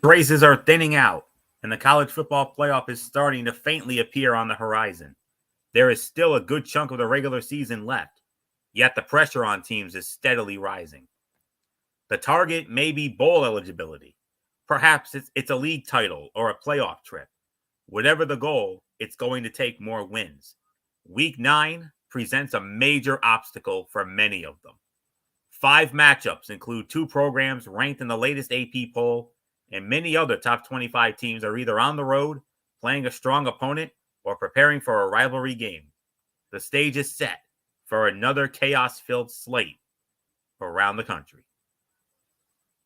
races are thinning out, and the college football playoff is starting to faintly appear on the horizon. There is still a good chunk of the regular season left, yet the pressure on teams is steadily rising. The target may be bowl eligibility. Perhaps it's a league title or a playoff trip. Whatever the goal, it's going to take more wins. Week 9 presents a major obstacle for many of them. 5 matchups include 2 programs ranked in the latest AP poll, and many other top 25 teams are either on the road, playing a strong opponent, or preparing for a rivalry game. The stage is set for another chaos-filled slate around the country.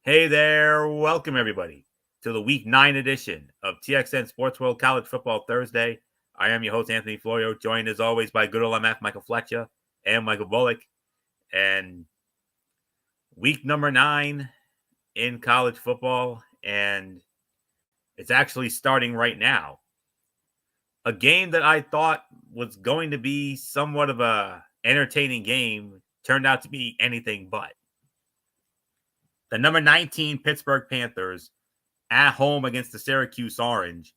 Hey there, welcome everybody to the Week 9 edition of TXN Sports World College Football Thursday. I am your host, Anthony Florio, joined as always by good old MF Michael Fletcher and Michael Bullock. And week number 9 in college football, and it's actually starting right now. A game that I thought was going to be somewhat of a entertaining game turned out to be anything but. The number 19 Pittsburgh Panthers at home against the Syracuse Orange,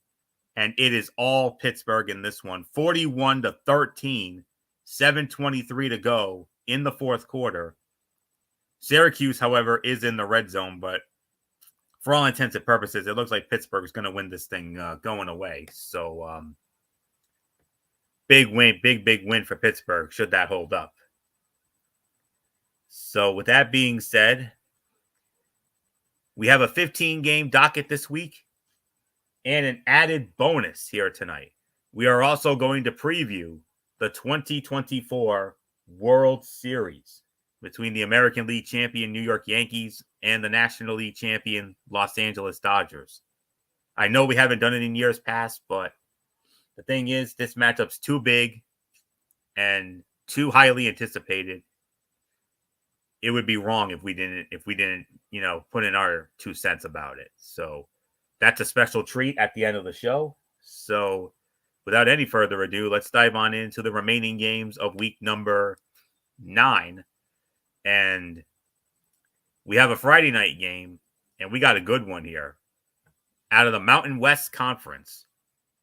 and it is all Pittsburgh in this one. 41-13, 7:23 to go in the fourth quarter. Syracuse, however, is in the red zone, but for all intents and purposes, it looks like Pittsburgh is going to win this thing going away. So, big win, big win for Pittsburgh, should that hold up. So, with that being said, we have a 15-game docket this week and an added bonus here tonight. We are also going to preview the 2024 World Series between the American League champion New York Yankees and the National League champion Los Angeles Dodgers. I know we haven't done it in years past, but the thing is, this matchup's too big and too highly anticipated. It would be wrong if we didn't, put in our 2 cents about it. So that's a special treat at the end of the show. So without any further ado, let's dive on into the remaining games of week number 9. And we have a Friday night game, and we got a good one here. Out of the Mountain West Conference,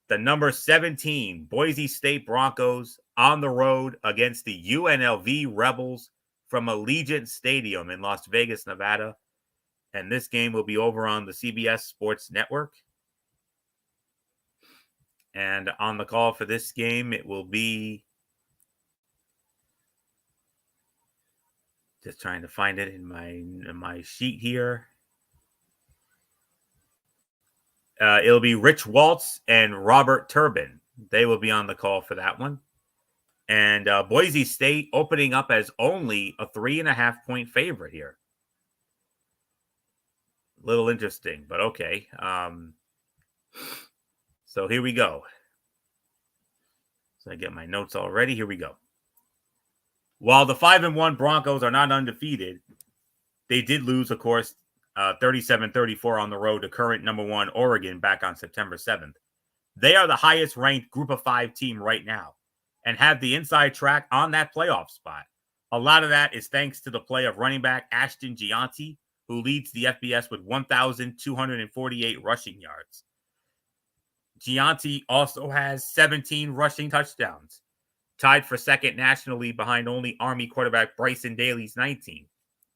the number 17 Boise State Broncos on the road against the UNLV Rebels from Allegiant Stadium in Las Vegas, Nevada. And this game will be over on the CBS Sports Network. And on the call for this game, it will be... Just trying to find it in my sheet here. It'll be Rich Waltz and Robert Turbin. They will be on the call for that one. And Boise State opening up as only a 3.5-point favorite here. A little interesting, but okay. So here we go. So I get my notes all ready. Here we go. While the 5-1 Broncos are not undefeated, they did lose, of course, 37-34 on the road to current number 1 Oregon back on September 7th. They are the highest ranked Group of 5 team right now and have the inside track on that playoff spot. A lot of that is thanks to the play of running back Ashton Gianti, who leads the FBS with 1,248 rushing yards. Gianti also has 17 rushing touchdowns, tied for second nationally behind only Army quarterback Bryson Daly's 19,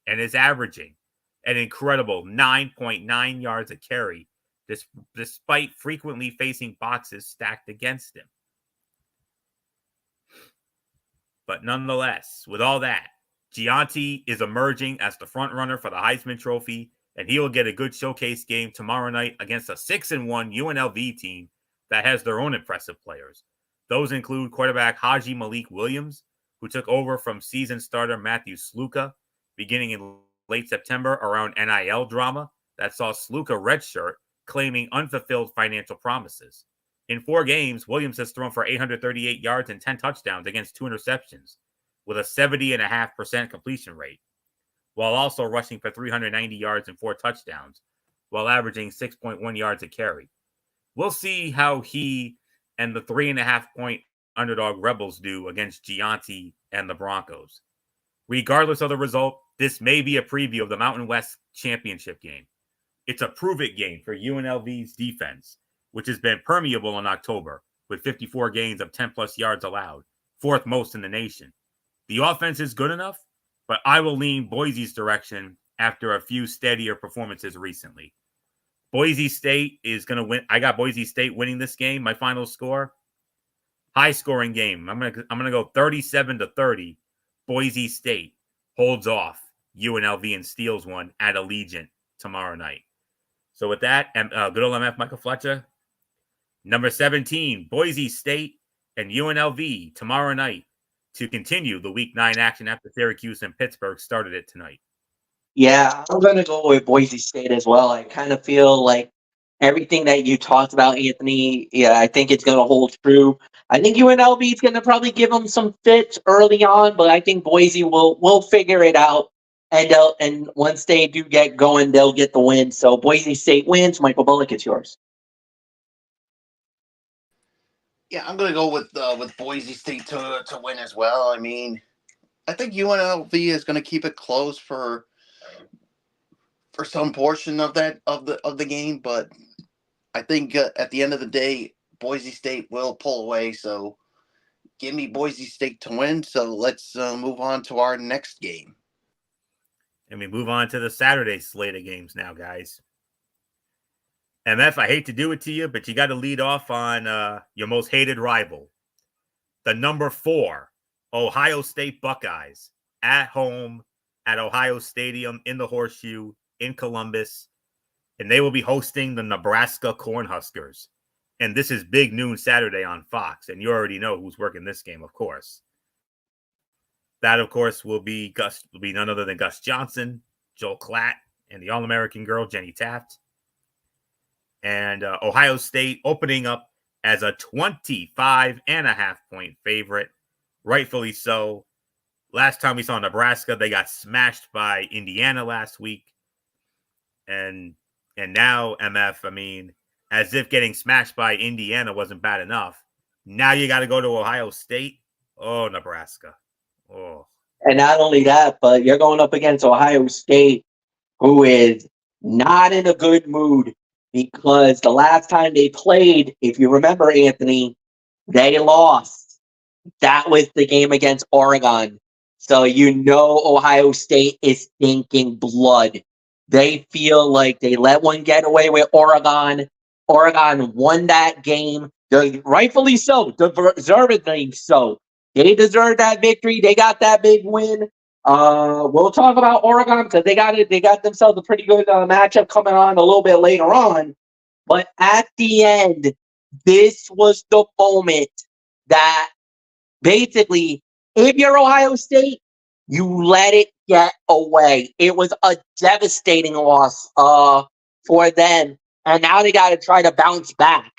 and is averaging an incredible 9.9 yards a carry, despite frequently facing boxes stacked against him. But nonetheless, with all that, Gianti is emerging as the front runner for the Heisman Trophy, and he will get a good showcase game tomorrow night against a 6-1 UNLV team that has their own impressive players. Those include quarterback Haji Malik Williams, who took over from season starter Matthew Sluka beginning in late September around NIL drama that saw Sluka redshirt, claiming unfulfilled financial promises. In 4 games, Williams has thrown for 838 yards and 10 touchdowns against 2 interceptions, with a 70.5% completion rate, while also rushing for 390 yards and 4 touchdowns, while averaging 6.1 yards a carry. We'll see how he and the 3.5-point underdog Rebels do against Gianti and the Broncos. Regardless of the result, this may be a preview of the Mountain West Championship game. It's a prove-it game for UNLV's defense, which has been permeable in October with 54 gains of 10-plus yards allowed, fourth most in the nation. The offense is good enough, but I will lean Boise's direction after a few steadier performances recently. Boise State is going to win. I got Boise State winning this game. My final score, high scoring game. I'm gonna go 37-30. Boise State holds off UNLV and steals one at Allegiant tomorrow night. So with that, good old MF Michael Fletcher, number 17, Boise State and UNLV tomorrow night to continue the Week 9 action after Syracuse and Pittsburgh started it tonight. Yeah, I'm going to go with Boise State as well. I kind of feel like everything that you talked about, Anthony, yeah, I think it's going to hold true. I think UNLV is going to probably give them some fits early on, but I think Boise will figure it out. And once they do get going, they'll get the win. So Boise State wins. Michael Bullock, it's yours. Yeah, I'm going to go with Boise State to win as well. I mean, I think UNLV is going to keep it close for some portion of the game, but I think at the end of the day, Boise State will pull away. So give me Boise State to win. So let's move on to our next game. And we move on to the Saturday slate of games now, guys. MF, I hate to do it to you, but you got to lead off on your most hated rival, the number 4 Ohio State Buckeyes at home at Ohio Stadium in the Horseshoe in Columbus, and they will be hosting the Nebraska Cornhuskers. And this is big noon Saturday on Fox, and you already know who's working this game, of course. That, of course, will be none other than Gus Johnson, Joel Klatt, and the All-American girl, Jenny Taft. And Ohio State opening up as a 25.5-point favorite, rightfully so. Last time we saw Nebraska, they got smashed by Indiana last week. And now, MF, I mean, as if getting smashed by Indiana wasn't bad enough. Now you got to go to Ohio State. Oh, Nebraska. Oh. And not only that, but you're going up against Ohio State, who is not in a good mood because the last time they played, if you remember, Anthony, they lost. That was the game against Oregon. So you know Ohio State is stinking blood. They feel like they let one get away with Oregon. Oregon won that game. Rightfully so. Deservedly so. They deserve that victory. They got that big win. We'll talk about Oregon because they got themselves a pretty good matchup coming on a little bit later on. But at the end, this was the moment that basically, if you're Ohio State, you let it get away. It was a devastating loss for them, and now they got to try to bounce back.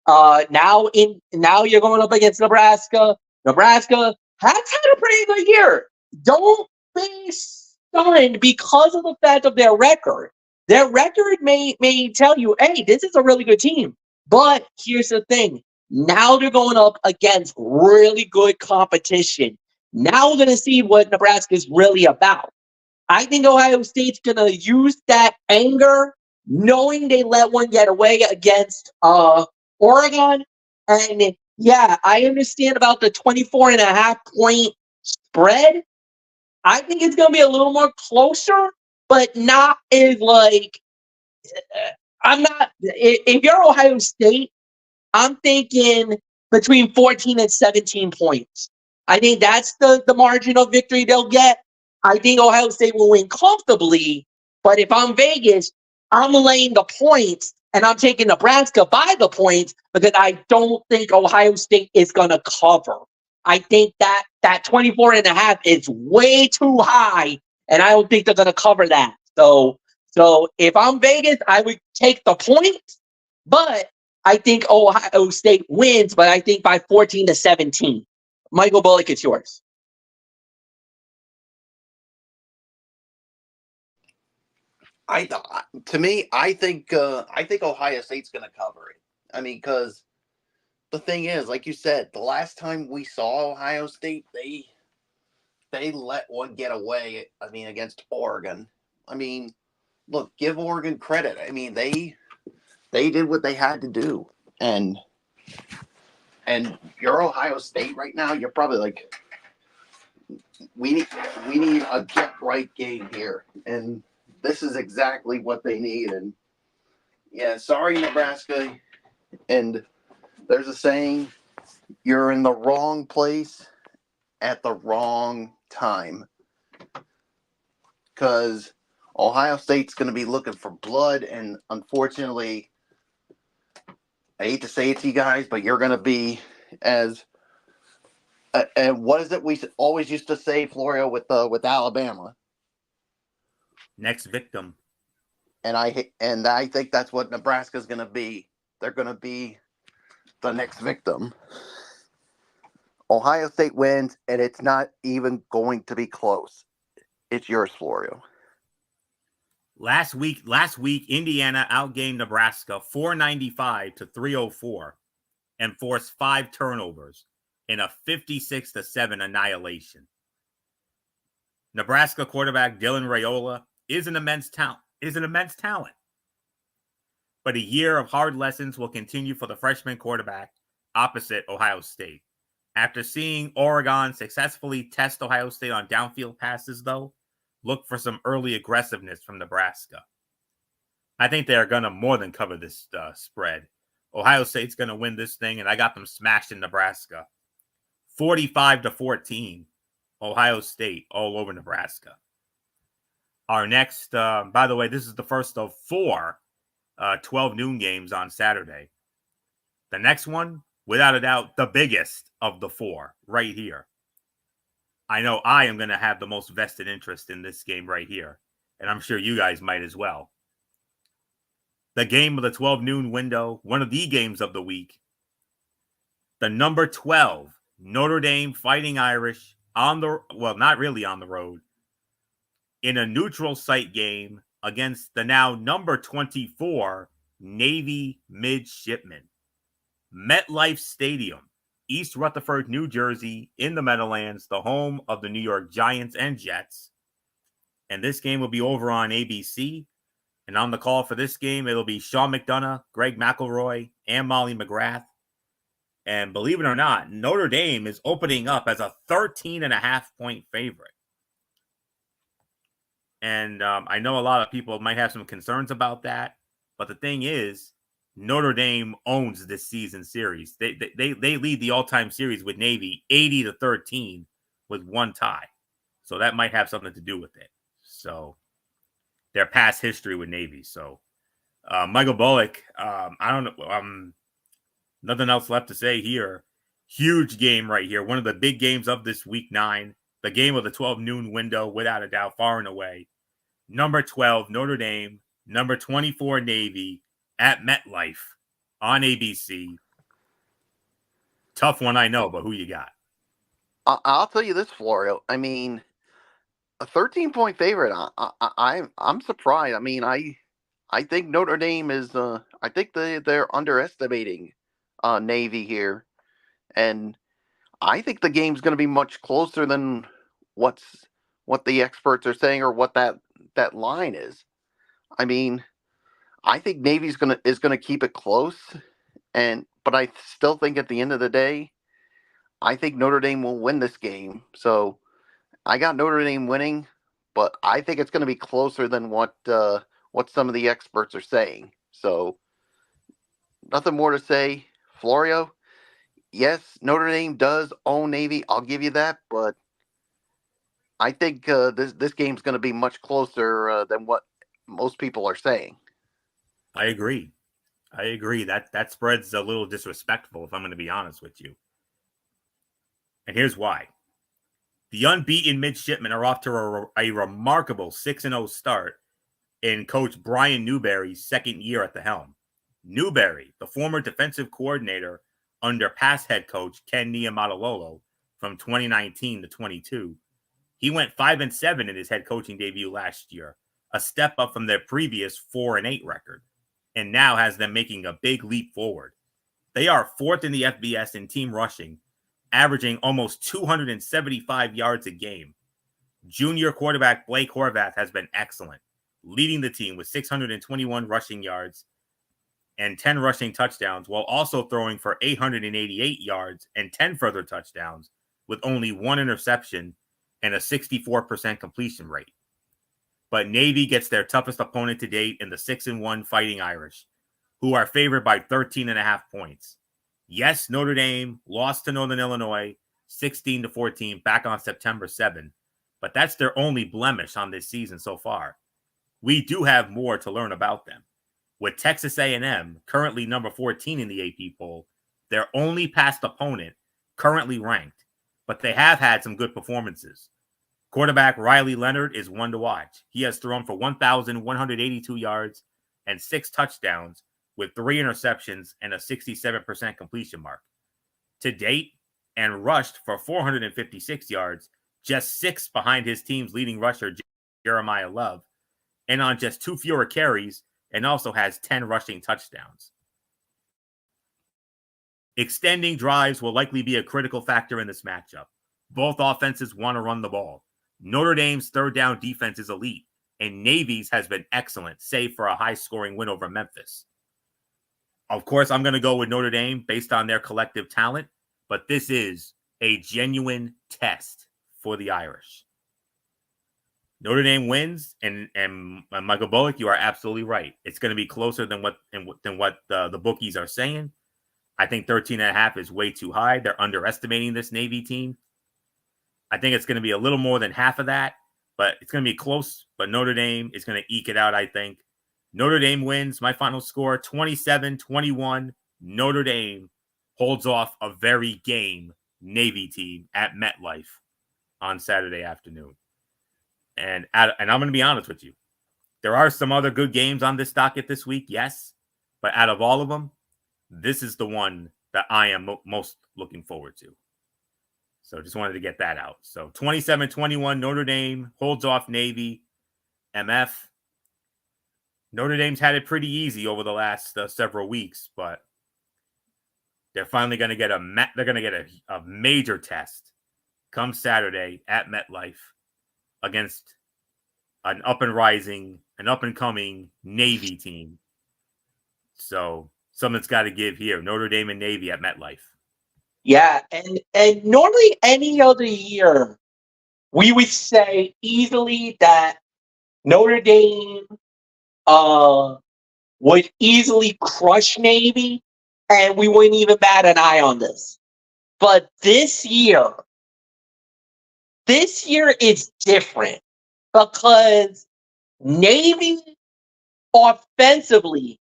Now you're going up against Nebraska. Nebraska has had a pretty good year. Don't be stunned because of the fact of their record. Their record may tell you, hey, this is a really good team. But here's the thing. Now they're going up against really good competition. Now we're going to see what Nebraska is really about. I think Ohio State's going to use that anger, knowing they let one get away against Oregon. And yeah, I understand about the 24.5-point spread. I think it's going to be a little more closer, but not as like, if you're Ohio State, I'm thinking between 14 and 17 points. I think that's the margin of victory they'll get. I think Ohio State will win comfortably, but if I'm Vegas, I'm laying the points and I'm taking Nebraska by the points because I don't think Ohio State is going to cover. I think that 24.5 is way too high, and I don't think they're going to cover that. So if I'm Vegas, I would take the points, but I think Ohio State wins, but I think by 14-17. Michael Bullock, it's yours. I think Ohio State's going to cover it. I mean, because the thing is, like you said, the last time we saw Ohio State, they let one get away. I mean, against Oregon. I mean, look, give Oregon credit. I mean, they did what they had to do, and you're Ohio State right now. You're probably like, we need a get right game here, and this is exactly what they need. And yeah, sorry, Nebraska. And there's a saying: you're in the wrong place at the wrong time, because Ohio State's going to be looking for blood, and unfortunately, I hate to say it to you guys, but you're going to be as and what is it we always used to say, Florio, with Alabama? Next victim. And I think that's what Nebraska's going to be. They're going to be the next victim. Ohio State wins, and it's not even going to be close. It's yours, Florio. Last week, Indiana outgained Nebraska 495 to 304 and forced 5 turnovers in a 56-7 annihilation. Nebraska quarterback Dylan Raiola is an immense talent. But a year of hard lessons will continue for the freshman quarterback opposite Ohio State. After seeing Oregon successfully test Ohio State on downfield passes, though, look for some early aggressiveness from Nebraska. I think they are going to more than cover this spread. Ohio State's going to win this thing, and I got them smashed in Nebraska. 45-14, Ohio State all over Nebraska. Our next, by the way, this is the first of 4 12 noon games on Saturday. The next one, without a doubt, the biggest of the 4 right here. I know I am going to have the most vested interest in this game right here, and I'm sure you guys might as well. The game of the 12 noon window, one of the games of the week. The number 12 Notre Dame Fighting Irish not really on the road, in a neutral site game against the now number 24 Navy Midshipmen. MetLife Stadium, East Rutherford, New Jersey, in the Meadowlands, the home of the New York Giants and Jets. And this game will be over on ABC. And on the call for this game, it'll be Sean McDonough, Greg McElroy, and Molly McGrath. And believe it or not, Notre Dame is opening up as a 13.5-point favorite. And I know a lot of people might have some concerns about that. But the thing is, Notre Dame owns this season series. They lead the all-time series with Navy 80-13 with 1 tie. So that might have something to do with it. So their past history with Navy. So Michael Bullock, I don't know. Nothing else left to say here. Huge game right here. One of the big games of this week 9. The game of the 12 noon window, without a doubt, far and away. Number 12, Notre Dame. Number 24, Navy at MetLife on ABC. Tough one, I know, but who you got? I'll tell you this, Florio. I mean, a 13-point favorite. I'm surprised. I mean, I think Notre Dame is. I think they're underestimating Navy here, and I think the game's going to be much closer than what the experts are saying or what that line is. I mean, I think Navy's is gonna keep it close, but I still think at the end of the day, I think Notre Dame will win this game. So I got Notre Dame winning, but I think it's going to be closer than what some of the experts are saying. So nothing more to say, Florio. Yes, Notre Dame does own Navy. I'll give you that, but I think this game's going to be much closer than what most people are saying. I agree. That spread's a little disrespectful, if I'm going to be honest with you. And here's why. The unbeaten midshipmen are off to a remarkable 6-0 start in Coach Brian Newberry's second year at the helm. Newberry, the former defensive coordinator under past head coach Ken Niumatalolo from 2019 to 22, he went 5-7 in his head coaching debut last year, a step up from their previous 4-8 record, and now has them making a big leap forward. They are 4th in the FBS in team rushing, averaging almost 275 yards a game. Junior quarterback Blake Horvath has been excellent, leading the team with 621 rushing yards and 10 rushing touchdowns, while also throwing for 888 yards and 10 further touchdowns with only one interception and a 64% completion rate. But Navy gets their toughest opponent to date in the 6-1 Fighting Irish, who are favored by 13.5 points. Yes, Notre Dame lost to Northern Illinois 16-14 back on September 7, but that's their only blemish on this season so far. We do have more to learn about them. With Texas A&M currently number 14 in the AP poll, their only past opponent currently ranked, but they have had some good performances. Quarterback Riley Leonard is one to watch. He has thrown for 1,182 yards and 6 touchdowns with 3 interceptions and a 67% completion mark to date, and rushed for 456 yards, just 6 behind his team's leading rusher, Jeremiah Love, and on just 2 fewer carries, and also has 10 rushing touchdowns. Extending drives will likely be a critical factor in this matchup. Both offenses want to run the ball. Notre Dame's third down defense is elite, and Navy's has been excellent, save for a high-scoring win over Memphis. Of course, I'm going to go with Notre Dame based on their collective talent, but this is a genuine test for the Irish. Notre Dame wins, and Michael Bullock, you are absolutely right. It's going to be closer than what the bookies are saying. I think 13.5 is way too high. They're underestimating this Navy team. I think it's going to be a little more than half of that, but it's going to be close. But Notre Dame is going to eke it out, I think. Notre Dame wins. My final score, 27-21. Notre Dame holds off a very game Navy team at MetLife on Saturday afternoon. And I'm going to be honest with you. There are some other good games on this docket this week, yes. But out of all of them, this is the one that I am most looking forward to. So just wanted to get that out. So 27-21, Notre Dame holds off Navy. MF. Notre Dame's had it pretty easy over the last several weeks, but they're finally going to get a major test come Saturday at MetLife against an up and coming Navy team. So something's got to give here. Notre Dame and Navy at MetLife. Yeah, and normally any other year, we would say easily that Notre Dame would easily crush Navy, and we wouldn't even bat an eye on this. But this year is different because Navy offensively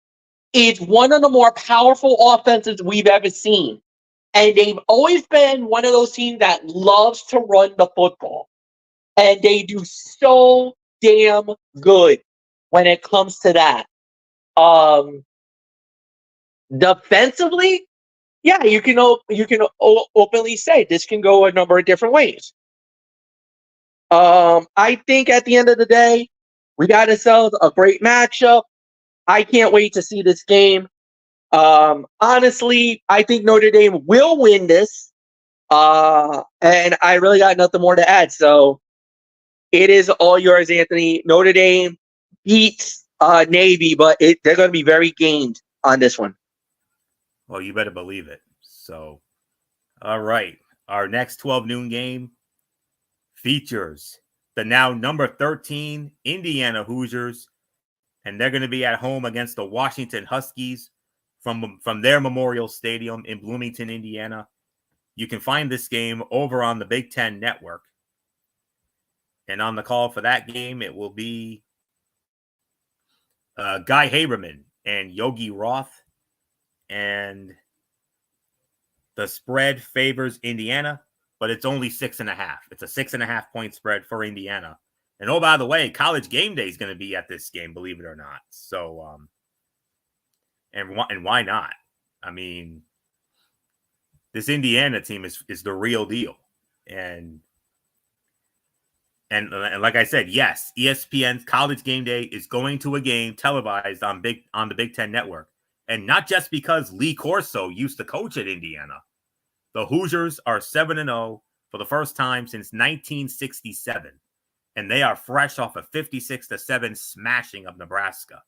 is one of the more powerful offenses we've ever seen. And they've always been one of those teams that loves to run the football. And they do so damn good when it comes to that. Defensively, yeah, you can openly say this can go a number of different ways. I think at the end of the day, we got ourselves a great matchup. I can't wait to see this game. Honestly, I think Notre Dame will win this. And I really got nothing more to add. So it is all yours, Anthony. Notre Dame beats Navy, but they're going to be very gained on this one. Well, you better believe it. So, all right. Our next 12 noon game features the now number 13 Indiana Hoosiers, and they're going to be at home against the Washington Huskies from their Memorial Stadium in Bloomington, Indiana. You can find this game over on the Big Ten Network. And on the call for that game, it will be Guy Haberman and Yogi Roth. And the spread favors Indiana, but it's only 6.5. It's a 6.5 point spread for Indiana. And oh, by the way, College Game Day is going to be at this game, believe it or not. So, and why not? I mean, this Indiana team is the real deal. And like I said, yes, ESPN's College Game Day is going to a game televised on the Big Ten Network. And not just because Lee Corso used to coach at Indiana. The Hoosiers are 7-0 for the first time since 1967. and they are fresh off a 56-7 smashing of Nebraska.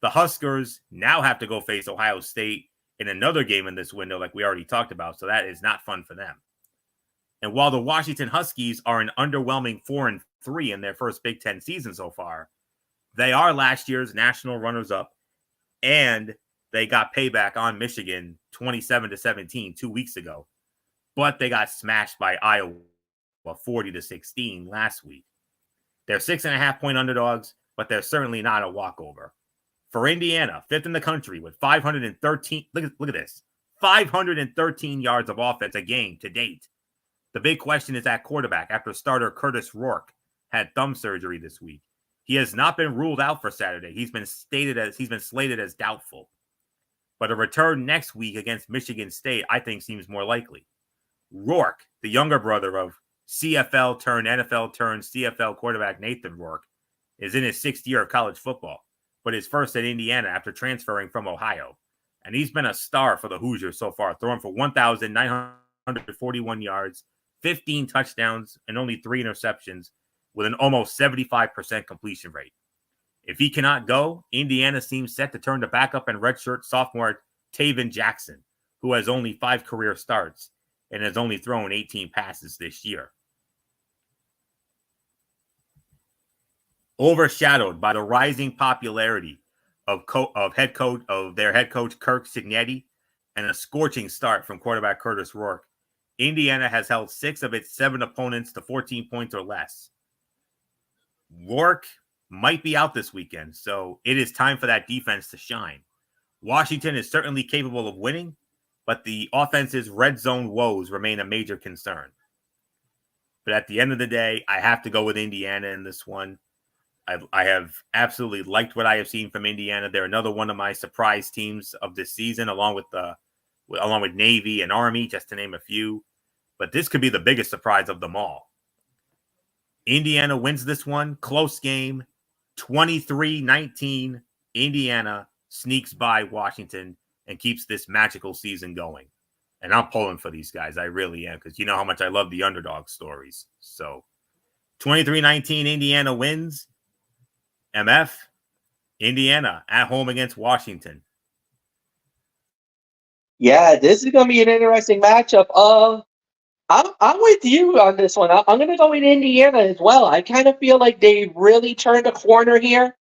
The Huskers now have to go face Ohio State in another game in this window, like we already talked about, so that is not fun for them. And while the Washington Huskies are an underwhelming 4-3 in their first Big Ten season so far, they are last year's national runners-up, and they got payback on Michigan 27-17 2 weeks ago. But they got smashed by Iowa 40-16 last week. They're 6.5-point underdogs, but they're certainly not a walkover. For Indiana, 5th in the country with 513, look at this, 513 yards of offense a game to date. The big question is at quarterback after starter Curtis Rourke had thumb surgery this week. He has not been ruled out for Saturday. He's been slated as doubtful. But a return next week against Michigan State, I think, seems more likely. Rourke, the younger brother of CFL turned NFL turned CFL quarterback Nathan Rourke, is in his 6th year of college football, but his first at Indiana after transferring from Ohio. And he's been a star for the Hoosiers so far, throwing for 1,941 yards, 15 touchdowns, and only 3 interceptions with an almost 75% completion rate. If he cannot go, Indiana seems set to turn to backup and redshirt sophomore Taven Jackson, who has only 5 career starts and has only thrown 18 passes this year. Overshadowed by the rising popularity of their head coach Kirk Cignetti and a scorching start from quarterback Curtis Rourke, Indiana has held 6 of its 7 opponents to 14 points or less. Rourke might be out this weekend, so it is time for that defense to shine. Washington is certainly capable of winning, but the offense's red zone woes remain a major concern. But at the end of the day, I have to go with Indiana in this one. I have absolutely liked what I have seen from Indiana. They're another one of my surprise teams of this season, along with Navy and Army, just to name a few. But this could be the biggest surprise of them all. Indiana wins this one. Close game. 23-19. Indiana sneaks by Washington and keeps this magical season going. And I'm pulling for these guys. I really am, because you know how much I love the underdog stories. So 23-19, Indiana wins. MF, Indiana at home against Washington. Yeah, this is going to be an interesting matchup. I'm with you on this one. I'm going to go with Indiana as well. I kind of feel like they really turned a corner here.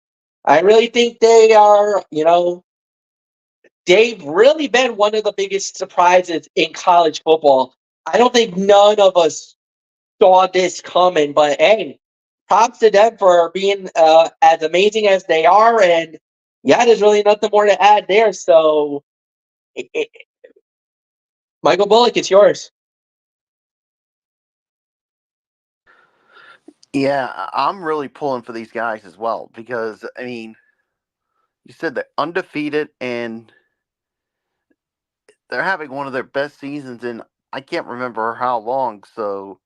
I really think they are, they've really been one of the biggest surprises in college football. I don't think none of us saw this coming, but hey, props to them for being as amazing as they are. And yeah, there's really nothing more to add there. So, Michael Bullock, it's yours. Yeah, I'm really pulling for these guys as well because, I mean, you said they're undefeated and they're having one of their best seasons in I can't remember how long. So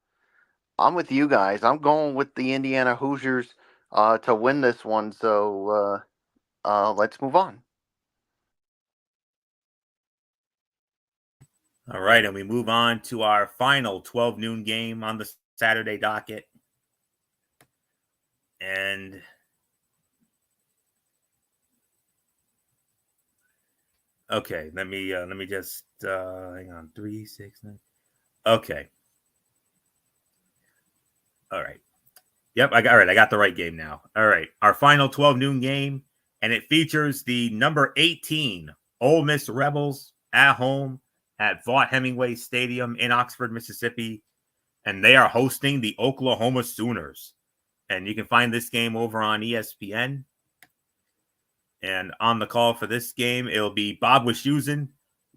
I'm with you guys. I'm going with the Indiana Hoosiers to win this one. So let's move on. All right, and we move on to our final 12 noon game on the Saturday docket. And okay, let me just hang on. 3, 6, 9. Okay. All right. Yep, I got the right game now. All right. Our final 12 noon game, and it features the number 18 Ole Miss Rebels at home at Vaught-Hemingway Stadium in Oxford, Mississippi, and they are hosting the Oklahoma Sooners. And you can find this game over on ESPN. And on the call for this game, it'll be Bob Wischusen,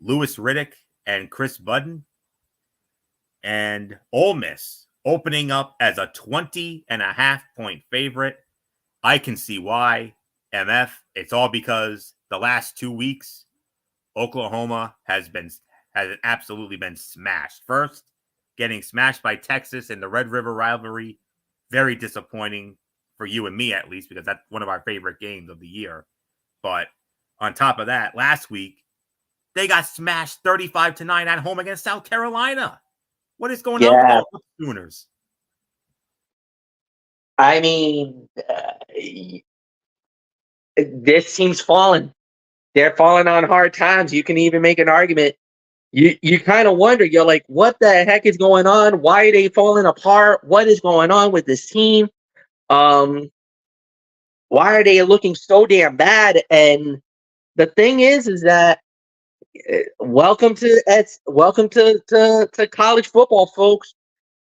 Louis Riddick, and Chris Budden. And Ole Miss opening up as a 20.5-point favorite. I can see why. MF, it's all because the last 2 weeks, Oklahoma has absolutely been smashed. First, getting smashed by Texas in the Red River rivalry. Very disappointing for you and me, at least, because that's one of our favorite games of the year. But on top of that, last week, they got smashed 35-9 at home against South Carolina. What is going on with all the Sooners? I mean, this team's fallen. They're falling on hard times. You can even make an argument. You kind of wonder. You're like, what the heck is going on? Why are they falling apart? What is going on with this team? Why are they looking so damn bad? And the thing is that welcome to college football, folks.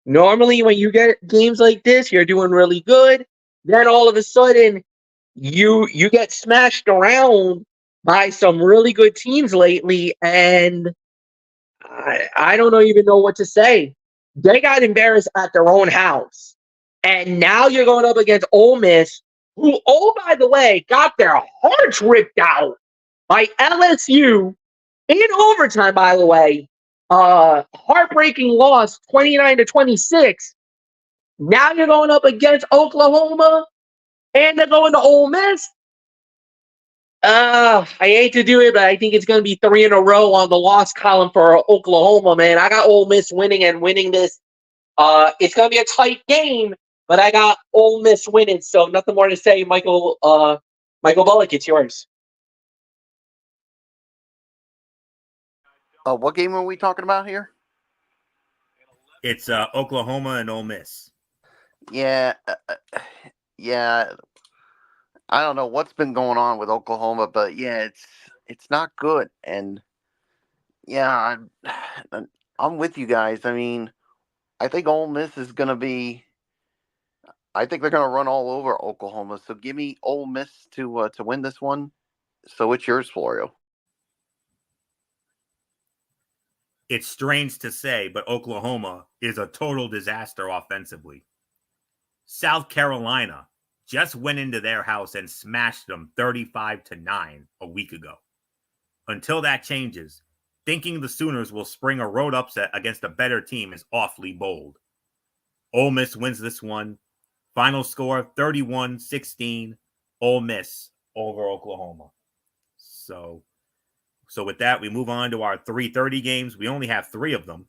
Normally, when you get games like this, you're doing really good. Then all of a sudden, you get smashed around by some really good teams lately, and I don't even know what to say. They got embarrassed at their own house, and now you're going up against Ole Miss, who, oh by the way, got their hearts ripped out by LSU in overtime. By the way, heartbreaking loss, 29-26. Now you're going up against Oklahoma, and they're going to Ole Miss. I hate to do it, but I think it's going to be 3 in a row on the loss column for Oklahoma, man. I got Ole Miss winning and winning this. It's going to be a tight game, but I got Ole Miss winning, so nothing more to say. Michael Bullock, it's yours. What game are we talking about here? It's Oklahoma and Ole Miss. Yeah, yeah. I don't know what's been going on with Oklahoma, but yeah, it's not good. And yeah, I'm with you guys. I mean, I think Ole Miss is going to be. I think they're going to run all over Oklahoma. So give me Ole Miss to win this one. So it's yours, Florio. It's strange to say, but Oklahoma is a total disaster offensively. South Carolina just went into their house and smashed them 35-9 a week ago. Until that changes, thinking the Sooners will spring a road upset against a better team is awfully bold. Ole Miss wins this one. Final score 31-16. Ole Miss over Oklahoma. So with that, we move on to our 3:30 games. We only have 3 of them.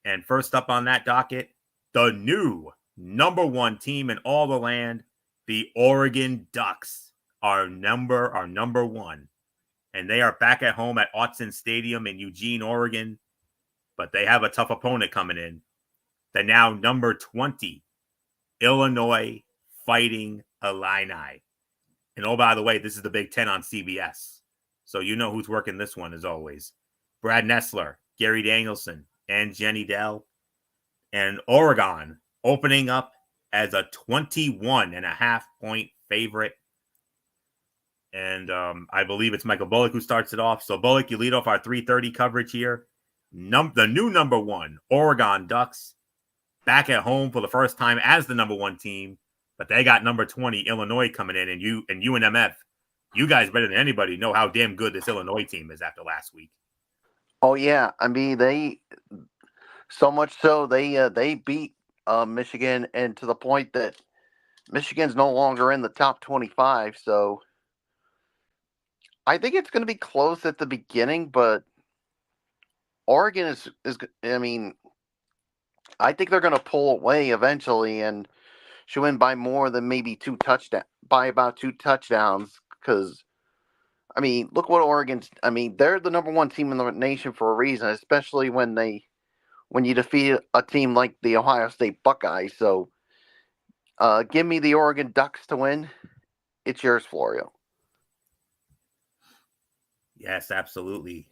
And first up on that docket, the new number 1 team in all the land, the Oregon Ducks, are number 1. And they are back at home at Autzen Stadium in Eugene, Oregon. But they have a tough opponent coming in. The now number 20 Illinois Fighting Illini. And oh, by the way, this is the Big Ten on CBS. So you know who's working this one as always. Brad Nessler, Gary Danielson, and Jenny Dell. And Oregon opening up as a 21.5-point favorite. And I believe it's Michael Bullock who starts it off. So Bullock, you lead off our 3:30 coverage here. The new number 1 Oregon Ducks back at home for the first time as the number 1 team, but they got number 20 Illinois coming in, and UNMF, you guys better than anybody know how damn good this Illinois team is after last week. Oh yeah, I mean they so much so they beat Michigan, and to the point that Michigan's no longer in the top 25. So I think it's going to be close at the beginning, but Oregon is I mean, I think they're going to pull away eventually and should win by more than maybe about 2 touchdowns. Because I mean, look what Oregon's. I mean, they're the number 1 team in the nation for a reason, especially when you defeat a team like the Ohio State Buckeyes. So, give me the Oregon Ducks to win. It's yours, Florio. Yes, absolutely.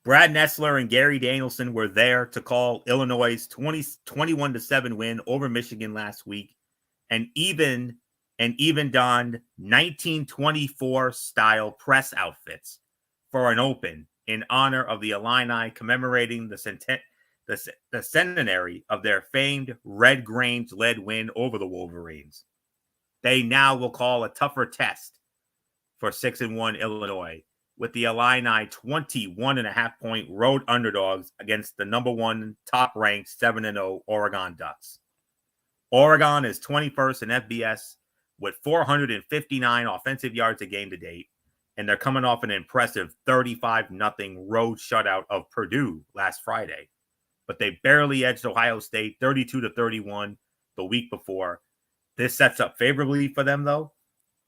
Brad Nessler and Gary Danielson were there to call Illinois' 21-7 win over Michigan last week, and even donned 1924 style press outfits for an open in honor of the Illini, commemorating the centenary of their famed Red Grange-led win over the Wolverines. They now will call a tougher test for 6-1 Illinois, with the Illini 21.5-point road underdogs against the number 1 top-ranked 7-0 Oregon Ducks. Oregon is 21st in FBS with 459 offensive yards a game to date, and they're coming off an impressive 35-0 road shutout of Purdue last Friday. but they barely edged Ohio State 32-31 the week before. This sets up favorably for them, though.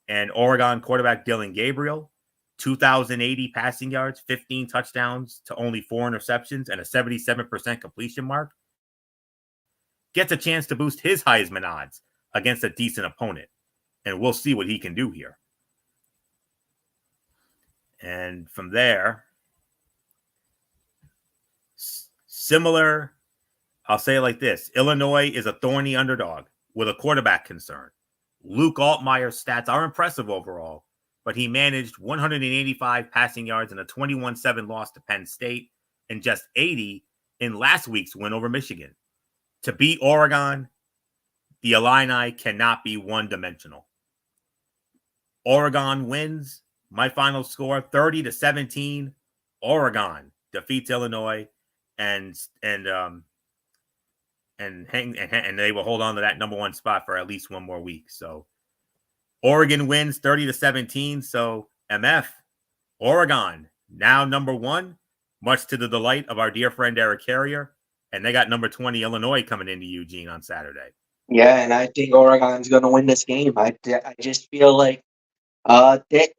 And Oregon quarterback Dylan Gabriel, 2,080 passing yards, 15 touchdowns to only 4 interceptions, and a 77% completion mark, gets a chance to boost his Heisman odds against a decent opponent. And we'll see what he can do here. And from there, similar, I'll say it like this. Illinois is a thorny underdog with a quarterback concern. Luke Altmaier's stats are impressive overall, but he managed 185 passing yards in a 21-7 loss to Penn State and just 80 in last week's win over Michigan. To beat Oregon, the Illini cannot be one-dimensional. Oregon wins. My final score, 30-17. Oregon defeats Illinois, and they will hold on to that number one spot for at least one more week. So Oregon wins 30-17. So MF, Oregon now number one, much to the delight of our dear friend Eric Carrier. And they got number 20 Illinois coming into Eugene on Saturday. Yeah, and I think Oregon's going to win this game. I just feel like,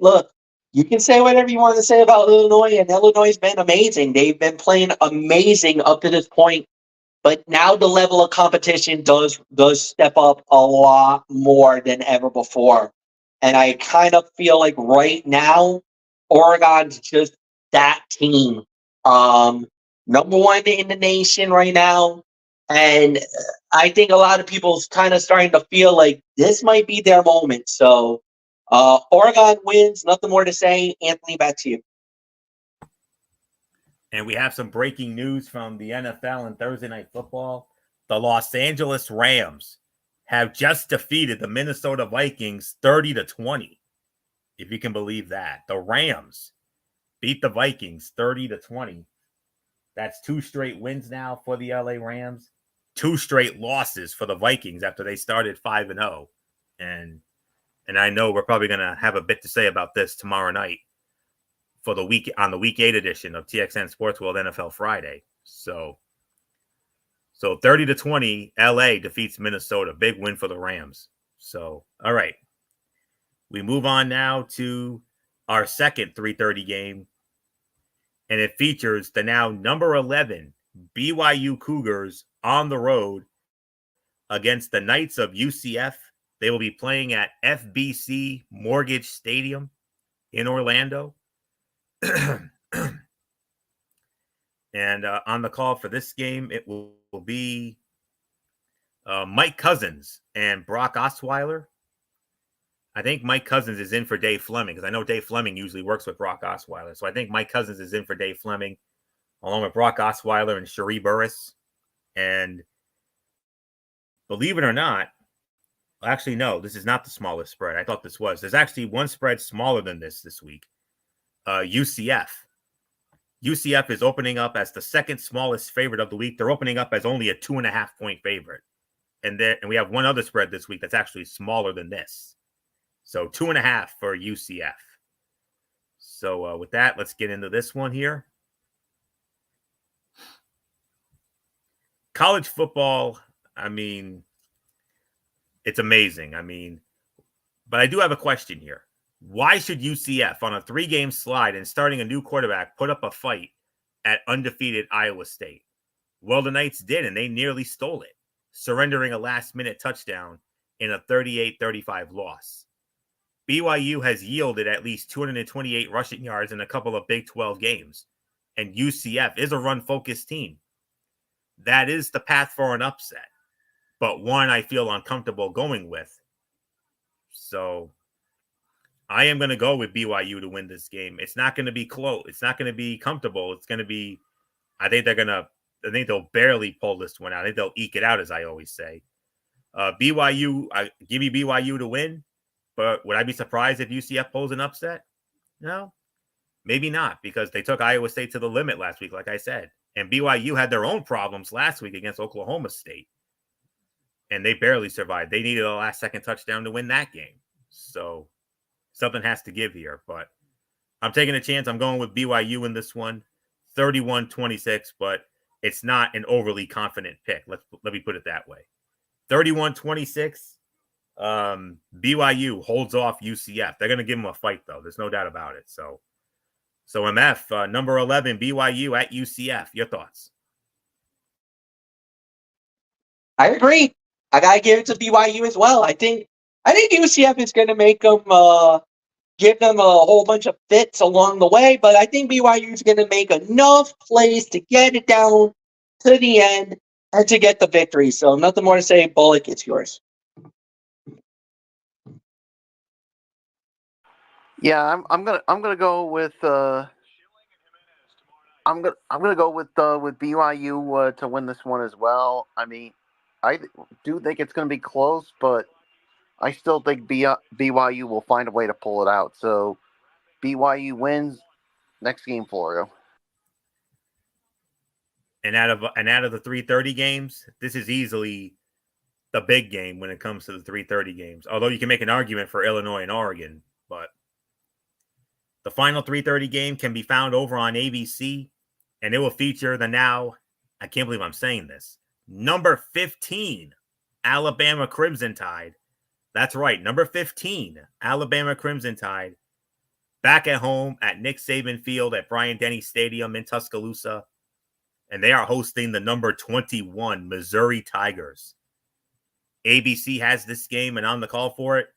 look, you can say whatever you want to say about Illinois, and Illinois has been amazing. They've been playing amazing up to this point. But now the level of competition does step up a lot more than ever before. And I kind of feel like right now, Oregon's just that team. Number one in the nation right now. And I think a lot of people's kind of starting to feel like this might be their moment. So Oregon wins. Nothing more to say. Anthony, back to you. And we have some breaking news from the NFL and Thursday Night Football. The Los Angeles Rams have just defeated the Minnesota Vikings 30-20. If you can believe that. The Rams beat the Vikings 30-20. That's 2 straight wins now for the LA Rams. 2 straight losses for the Vikings after they started 5-0. And I know we're probably going to have a bit to say about this tomorrow night for the week on the Week 8 edition of TXN Sports World NFL Friday. So 30-20, LA defeats Minnesota. Big win for the Rams. So, all right. We move on now to our second 3:30 game. And it features the now number 11 BYU Cougars on the road against the Knights of UCF. They will be playing at FBC Mortgage Stadium in Orlando. And on the call for this game, it will be Mike Cousins and Brock Osweiler. I think Mike Cousins is in for Dave Fleming because I know Dave Fleming usually works with Brock Osweiler. So I think Mike Cousins is in for Dave Fleming along with Brock Osweiler and Cherie Burris. And believe it or not, actually, no, this is not the smallest spread. I thought this was. There's actually one spread smaller than this week. UCF. UCF is opening up as the second smallest favorite of the week. They're opening up as only a 2.5-point favorite. And we have one other spread this week that's actually smaller than this. So 2.5 for UCF. So with that, let's get into this one here. College football, I mean, it's amazing. I mean, but I do have a question here. Why should UCF, on a 3-game slide and starting a new quarterback, put up a fight at undefeated Iowa State? Well, the Knights did, and they nearly stole it, surrendering a last-minute touchdown in a 38-35 loss. BYU has yielded at least 228 rushing yards in a couple of Big 12 games, and UCF is a run-focused team. That is the path for an upset, but one I feel uncomfortable going with. So I am going to go with BYU to win this game. It's not going to be close. It's not going to be comfortable. It's going to be, I think they'll barely pull this one out. I think they'll eke it out, as I always say. BYU, give me BYU to win, but would I be surprised if UCF pulls an upset? No, maybe not, because they took Iowa State to the limit last week, like I said. And BYU had their own problems last week against Oklahoma State, and they barely survived. They needed a last-second touchdown to win that game. So something has to give here, but I'm taking a chance. I'm going with BYU in this one, 31-26, but it's not an overly confident pick. Let me put it that way. 31-26. BYU holds off UCF. They're going to give them a fight, though. There's no doubt about it. So MF, number 11, BYU at UCF. Your thoughts? I agree. I gotta give it to BYU as well. I think UCF is going to make them give them a whole bunch of fits along the way, but I think BYU is going to make enough plays to get it down to the end and to get the victory. So nothing more to say. Bullock, it's yours. Yeah, I'm gonna go with I'm gonna go with BYU to win this one as well. I mean, I do think it's gonna be close, but I still think BYU will find a way to pull it out. So BYU wins. Next game for you. And out of the 3:30 games, this is easily the big game when it comes to the 3:30 games. Although you can make an argument for Illinois and Oregon, but the final 3:30 game can be found over on ABC, and it will feature the now, I can't believe I'm saying this, number 15 Alabama Crimson Tide. That's right, number 15 Alabama Crimson Tide, back at home at Nick Saban Field at Bryant-Denny Stadium in Tuscaloosa, and they are hosting the number 21 Missouri Tigers. ABC has this game, and on the call for it,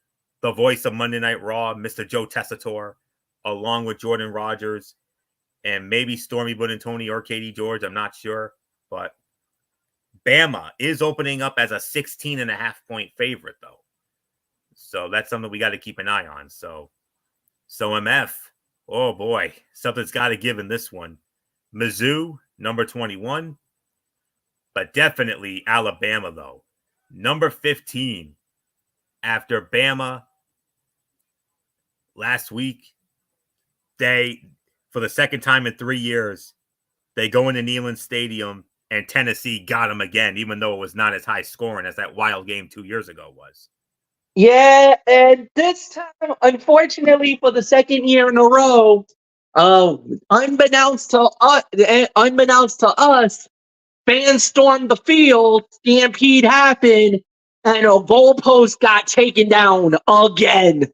the voice of Monday Night Raw, Mr. Joe Tessitore, along with Jordan Rogers, and maybe Stormy Buonantony or Katie George, I'm not sure, but Bama is opening up as a 16.5-point favorite, though. So that's something we got to keep an eye on. So MF, oh boy, something's got to give in this one. Mizzou, number 21, but definitely Alabama, though. Number 15, after Bama last week, for the second time in 3 years, they go into Neyland Stadium and Tennessee got them again, even though it was not as high scoring as that wild game 2 years ago was. Yeah, and this time, unfortunately, for the second year in a row, unbeknownst to us, fans stormed the field, stampede happened, and a goalpost got taken down again.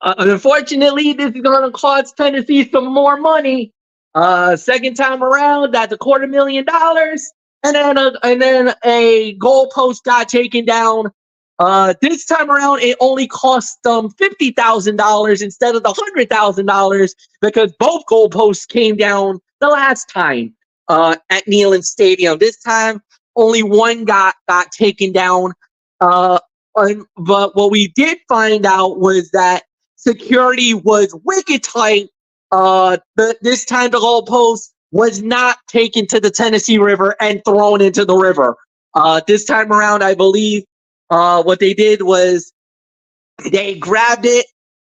Unfortunately, this is going to cost Tennessee some more money. Second time around, that's $250,000, and then a goalpost got taken down. This time around, it only cost them $50,000 instead of the $100,000 because both goalposts came down the last time at Neyland Stadium. This time, only one got taken down. But what we did find out was that security was wicked tight. This time, the goalpost was not taken to the Tennessee River and thrown into the river. This time around, I believe what they did was they grabbed it.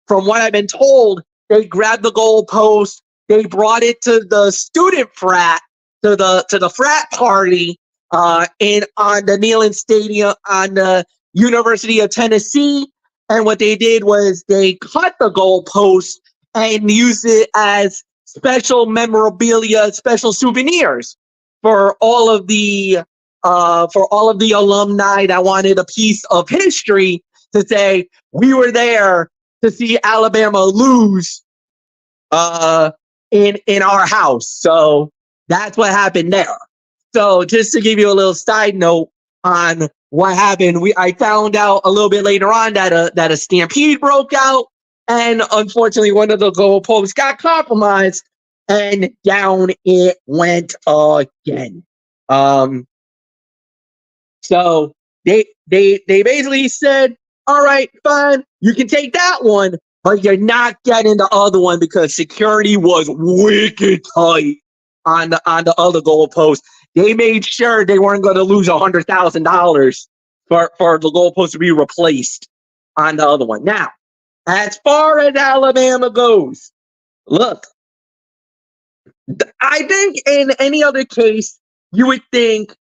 From what I've been told, they grabbed the goalpost. They brought it to the student frat, to the frat party on the Neyland Stadium on the University of Tennessee. And what they did was they cut the goalpost and used it as special memorabilia, special souvenirs for all of the alumni that wanted a piece of history to say we were there to see Alabama lose in our house. So that's what happened there. So just to give you a little side note on what happened, I found out a little bit later on that a stampede broke out, and unfortunately one of the goalposts got compromised, and down it went again. So they basically said, all right, fine, you can take that one, but you're not getting the other one because security was wicked tight on the other goalpost. They made sure they weren't going to lose $100,000 for the goalpost to be replaced on the other one. Now, as far as Alabama goes, look, I think in any other case, you would think,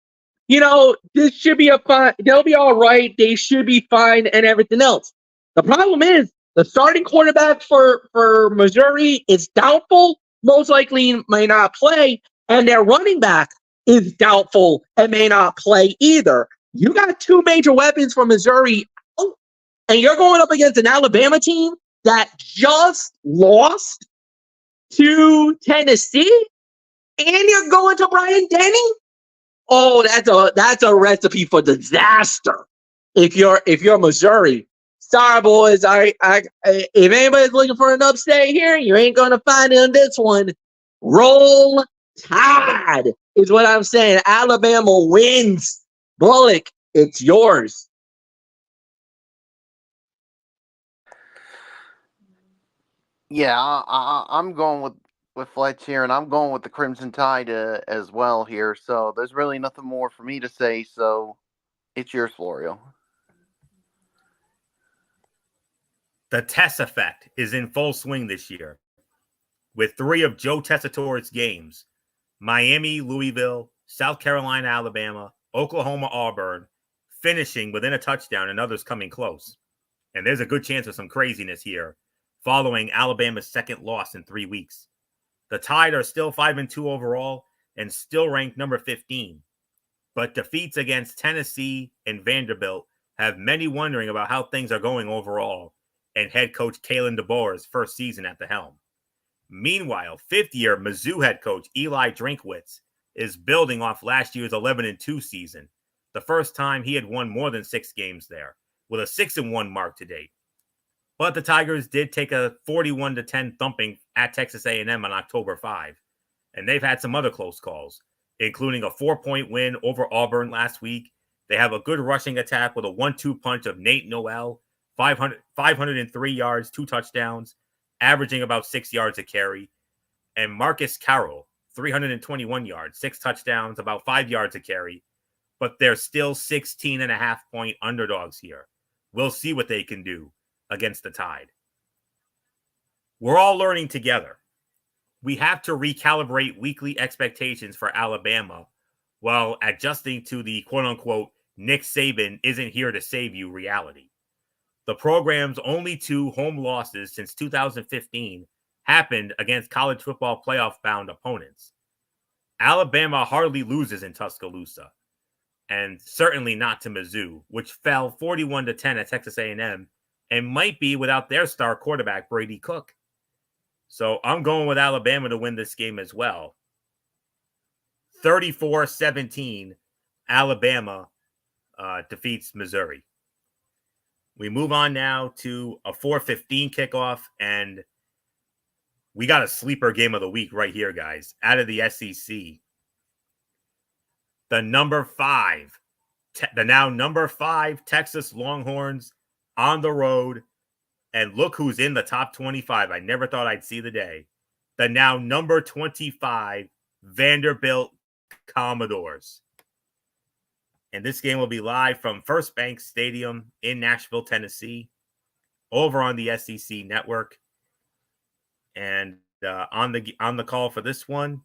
this should be fine. They'll be all right. They should be fine and everything else. The problem is the starting quarterback for Missouri is doubtful. Most likely may not play. and their running back is doubtful and may not play either. You got two major weapons from Missouri out, and you're going up against an Alabama team that just lost to Tennessee, and you're going to Brian Denny. Oh, that's a recipe for disaster. If you're Missouri, sorry boys. If anybody's looking for an upset here, you ain't gonna find it in this one. Roll Tide is what I'm saying. Alabama wins. Bullock, it's yours. Yeah, I'm going with Fletch here, and I'm going with the Crimson Tide as well here. So there's really nothing more for me to say. So it's yours, Florio. The Tess effect is in full swing this year, with 3 of Joe Tessitore's games: Miami, Louisville, South Carolina, Alabama, Oklahoma, Auburn, finishing within a touchdown and others coming close. And there's a good chance of some craziness here following Alabama's second loss in 3 weeks. The Tide are still 5-2 overall and still ranked number 15. But defeats against Tennessee and Vanderbilt have many wondering about how things are going overall and head coach Kalen DeBoer's first season at the helm. Meanwhile, fifth-year Mizzou head coach Eli Drinkwitz is building off last year's 11-2 season, the first time he had won more than 6 games there, with a 6-1 mark to date. But the Tigers did take a 41-10 thumping at Texas A&M on October 5, and they've had some other close calls, including a 4-point win over Auburn last week. They have a good rushing attack with a 1-2 punch of Nate Noel, 503 yards, 2 touchdowns, averaging about 6 yards a carry, and Marcus Carroll, 321 yards, 6 touchdowns, about 5 yards a carry, but they're still 16.5-point underdogs here. We'll see what they can do against the Tide. We're all learning together. We have to recalibrate weekly expectations for Alabama while adjusting to the quote-unquote Nick Saban isn't here to save you reality. The program's only 2 home losses since 2015 happened against college football playoff-bound opponents. Alabama hardly loses in Tuscaloosa, and certainly not to Mizzou, which fell 41-10 at Texas A&M and might be without their star quarterback, Brady Cook. So I'm going with Alabama to win this game as well. 34-17, Alabama defeats Missouri. We move on now to a 4:15 kickoff, and we got a sleeper game of the week right here, guys, out of the SEC. The now number 5 Texas Longhorns on the road. And look who's in the top 25. I never thought I'd see the day. The now number 25 Vanderbilt Commodores. And this game will be live from First Bank Stadium in Nashville, Tennessee, over on the SEC network. And on the call for this one,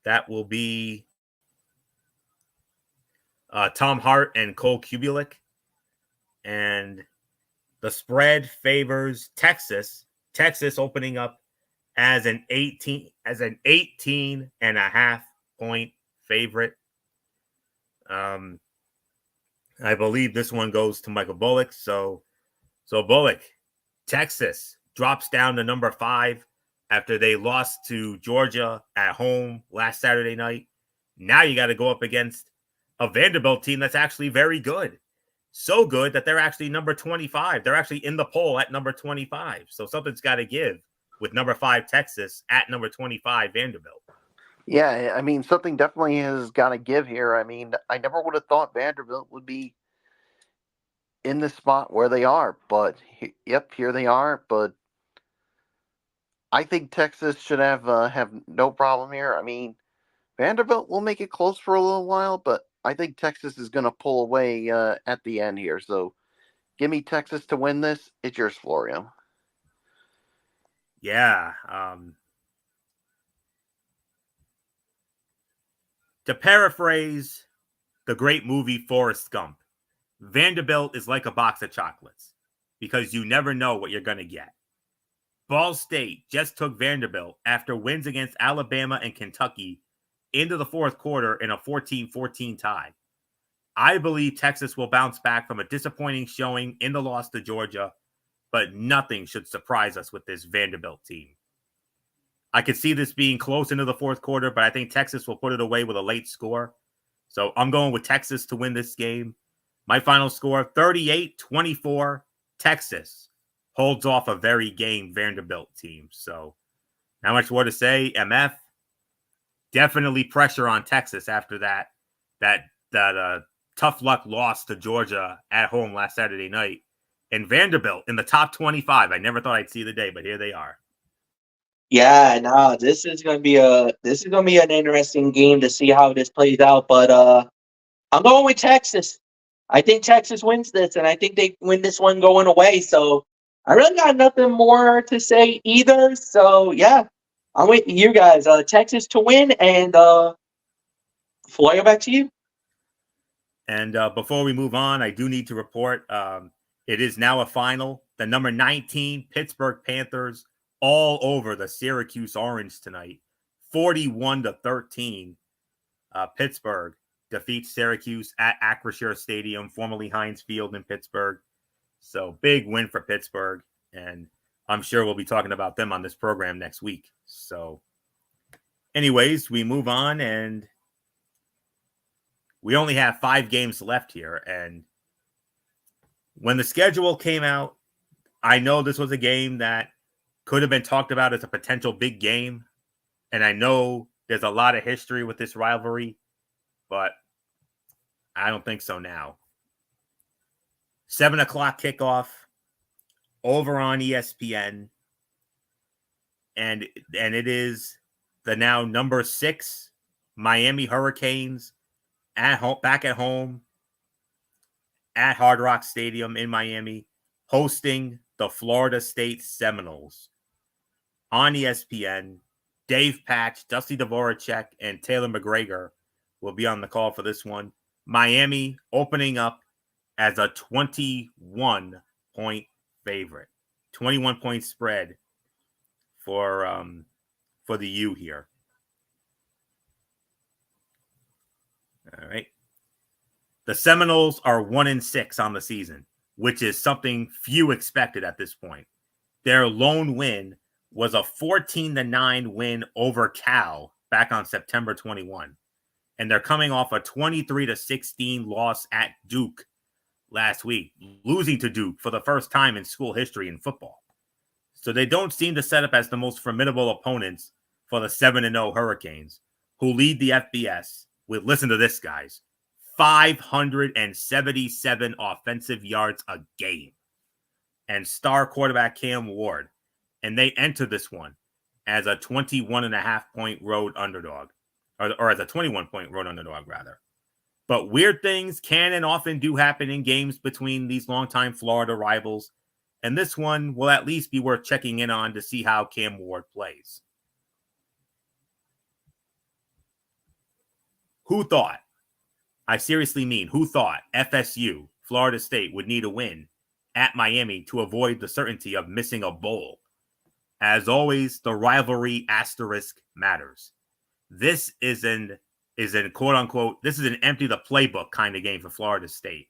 that will be Tom Hart and Cole Kubelik. And the spread favors Texas. Texas opening up as an 18.5-point favorite. I believe this one goes to Michael Bullock. So Bullock, Texas drops down to number 5 after they lost to Georgia at home last Saturday night. Now you got to go up against a Vanderbilt team that's actually very good. So good that they're actually number 25. They're actually in the poll at number 25. So something's got to give with number 5 Texas at number 25 Vanderbilt. Yeah, I mean, something definitely has got to give here. I mean, I never would have thought Vanderbilt would be in the spot where they are. But, yep, here they are. But I think Texas should have no problem here. I mean, Vanderbilt will make it close for a little while, but I think Texas is going to pull away at the end here. So give me Texas to win this. It's yours, Florio. Yeah. To paraphrase the great movie Forrest Gump, Vanderbilt is like a box of chocolates because you never know what you're going to get. Ball State just took Vanderbilt after wins against Alabama and Kentucky into the fourth quarter in a 14-14 tie. I believe Texas will bounce back from a disappointing showing in the loss to Georgia, but nothing should surprise us with this Vanderbilt team. I could see this being close into the fourth quarter, but I think Texas will put it away with a late score. So I'm going with Texas to win this game. My final score, 38-24, Texas holds off a very game Vanderbilt team. So not much more to say. MF, definitely pressure on Texas after that tough luck loss to Georgia at home last Saturday night. And Vanderbilt in the top 25. I never thought I'd see the day, but here they are. Yeah, no, this is gonna be an interesting game to see how this plays out. But I'm going with Texas. I think Texas wins this, and I think they win this one going away. So I really got nothing more to say either. So yeah, I'm with you guys. Texas to win, and Floyer, back to you. And before we move on, I do need to report it is now a final. The number 19 Pittsburgh Panthers all over the Syracuse Orange tonight. 41-13. Pittsburgh defeats Syracuse at Acrisure Stadium, formerly Heinz Field in Pittsburgh. So big win for Pittsburgh. And I'm sure we'll be talking about them on this program next week. So anyways, we move on, and we only have 5 games left here. And when the schedule came out, I know this was a game that could have been talked about as a potential big game. And I know there's a lot of history with this rivalry, but I don't think so now. 7 o'clock kickoff over on ESPN. And it is the now number 6 Miami Hurricanes at home, back at home at Hard Rock Stadium in Miami, hosting the Florida State Seminoles. On ESPN, Dave Patch, Dusty Dvoracek, and Taylor McGregor will be on the call for this one. Miami opening up as a 21-point favorite. 21-point spread for the U here. All right. The Seminoles are 1-6 on the season, which is something few expected at this point. Their lone win was a 14-9 win over Cal back on September 21. And they're coming off a 23-16 loss at Duke last week, losing to Duke for the first time in school history in football. So they don't seem to set up as the most formidable opponents for the 7-0 Hurricanes, who lead the FBS with, listen to this, guys, 577 offensive yards a game. And star quarterback Cam Ward. And they enter this one as a 21.5-point road underdog, or as a 21-point road underdog, rather. But weird things can and often do happen in games between these longtime Florida rivals. And this one will at least be worth checking in on to see how Cam Ward plays. Who thought, I seriously mean, who thought FSU, Florida State, would need a win at Miami to avoid the certainty of missing a bowl? As always, the rivalry asterisk matters. This is an quote unquote, this is an empty the playbook kind of game for Florida State.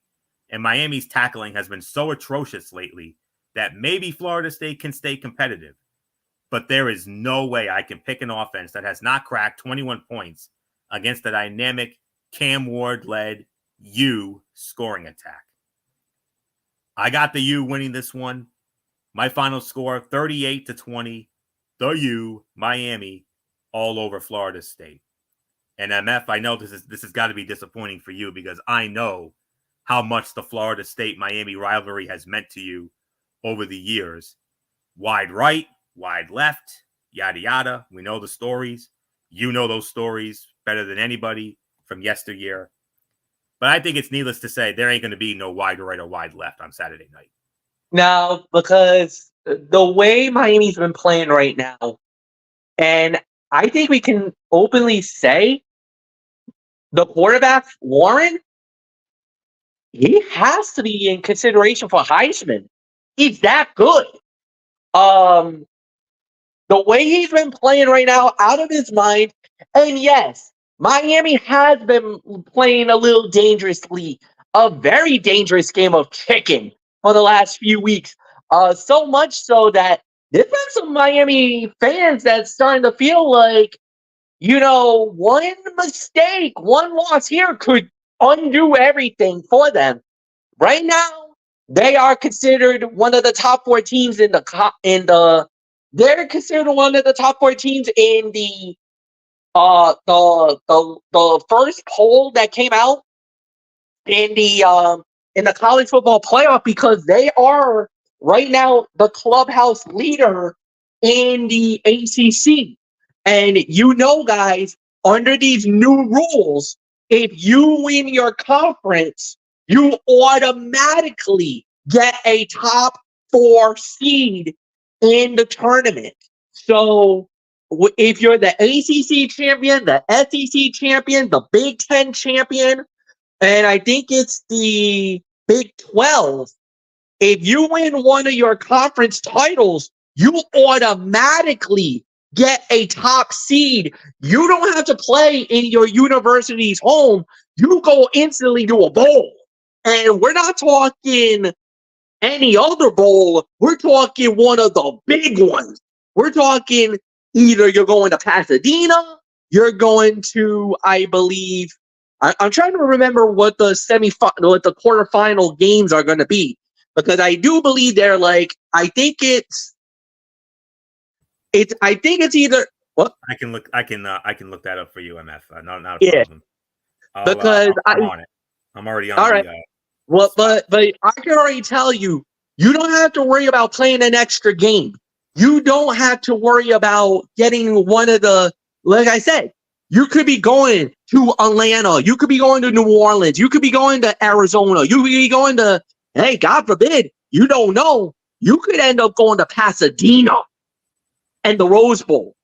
And Miami's tackling has been so atrocious lately that maybe Florida State can stay competitive. But there is no way I can pick an offense that has not cracked 21 points against the dynamic Cam Ward-led U scoring attack. I got the U winning this one. My final score, 38-20. The U, Miami, all over Florida State. And MF, I know this has got to be disappointing for you because I know how much the Florida State-Miami rivalry has meant to you over the years. Wide right, wide left, yada, yada. We know the stories. You know those stories better than anybody from yesteryear. But I think it's needless to say, there ain't going to be no wide right or wide left on Saturday night. No, because the way Miami's been playing right now, and I think we can openly say the quarterback, Warren, he has to be in consideration for Heisman. He's that good. The way he's been playing right now, out of his mind. And yes, Miami has been playing a little dangerously, a very dangerous game of chicken for the last few weeks. So much so that there's been some Miami fans that's starting to feel like, one mistake, one loss here could undo everything for them. Right now, they are considered one of the top 4 teams they're considered one of the top 4 teams in the first poll that came out in the college football playoff, because they are right now the clubhouse leader in the ACC. And guys, under these new rules, if you win your conference, you automatically get a top 4 seed in the tournament. So if you're the ACC champion, the SEC champion, the Big Ten champion, and I think it's the Big 12, if you win one of your conference titles, you automatically get a top seed. You don't have to play in your university's home. You go instantly to a bowl. And we're not talking any other bowl. We're talking one of the big ones. We're talking either you're going to Pasadena, you're going to, I believe, I'm trying to remember what the quarterfinal games are going to be, because I do believe they're I think it's either what I can look that up for you, MF. Not a yeah, problem. because I'm on it. I'm already on. All right. Well, but I can already tell you, you don't have to worry about playing an extra game. You don't have to worry about getting one of the, like I said, you could be going to Atlanta. You could be going to New Orleans. You could be going to Arizona. You could be going to, hey, God forbid, you don't know. You could end up going to Pasadena and the Rose Bowl.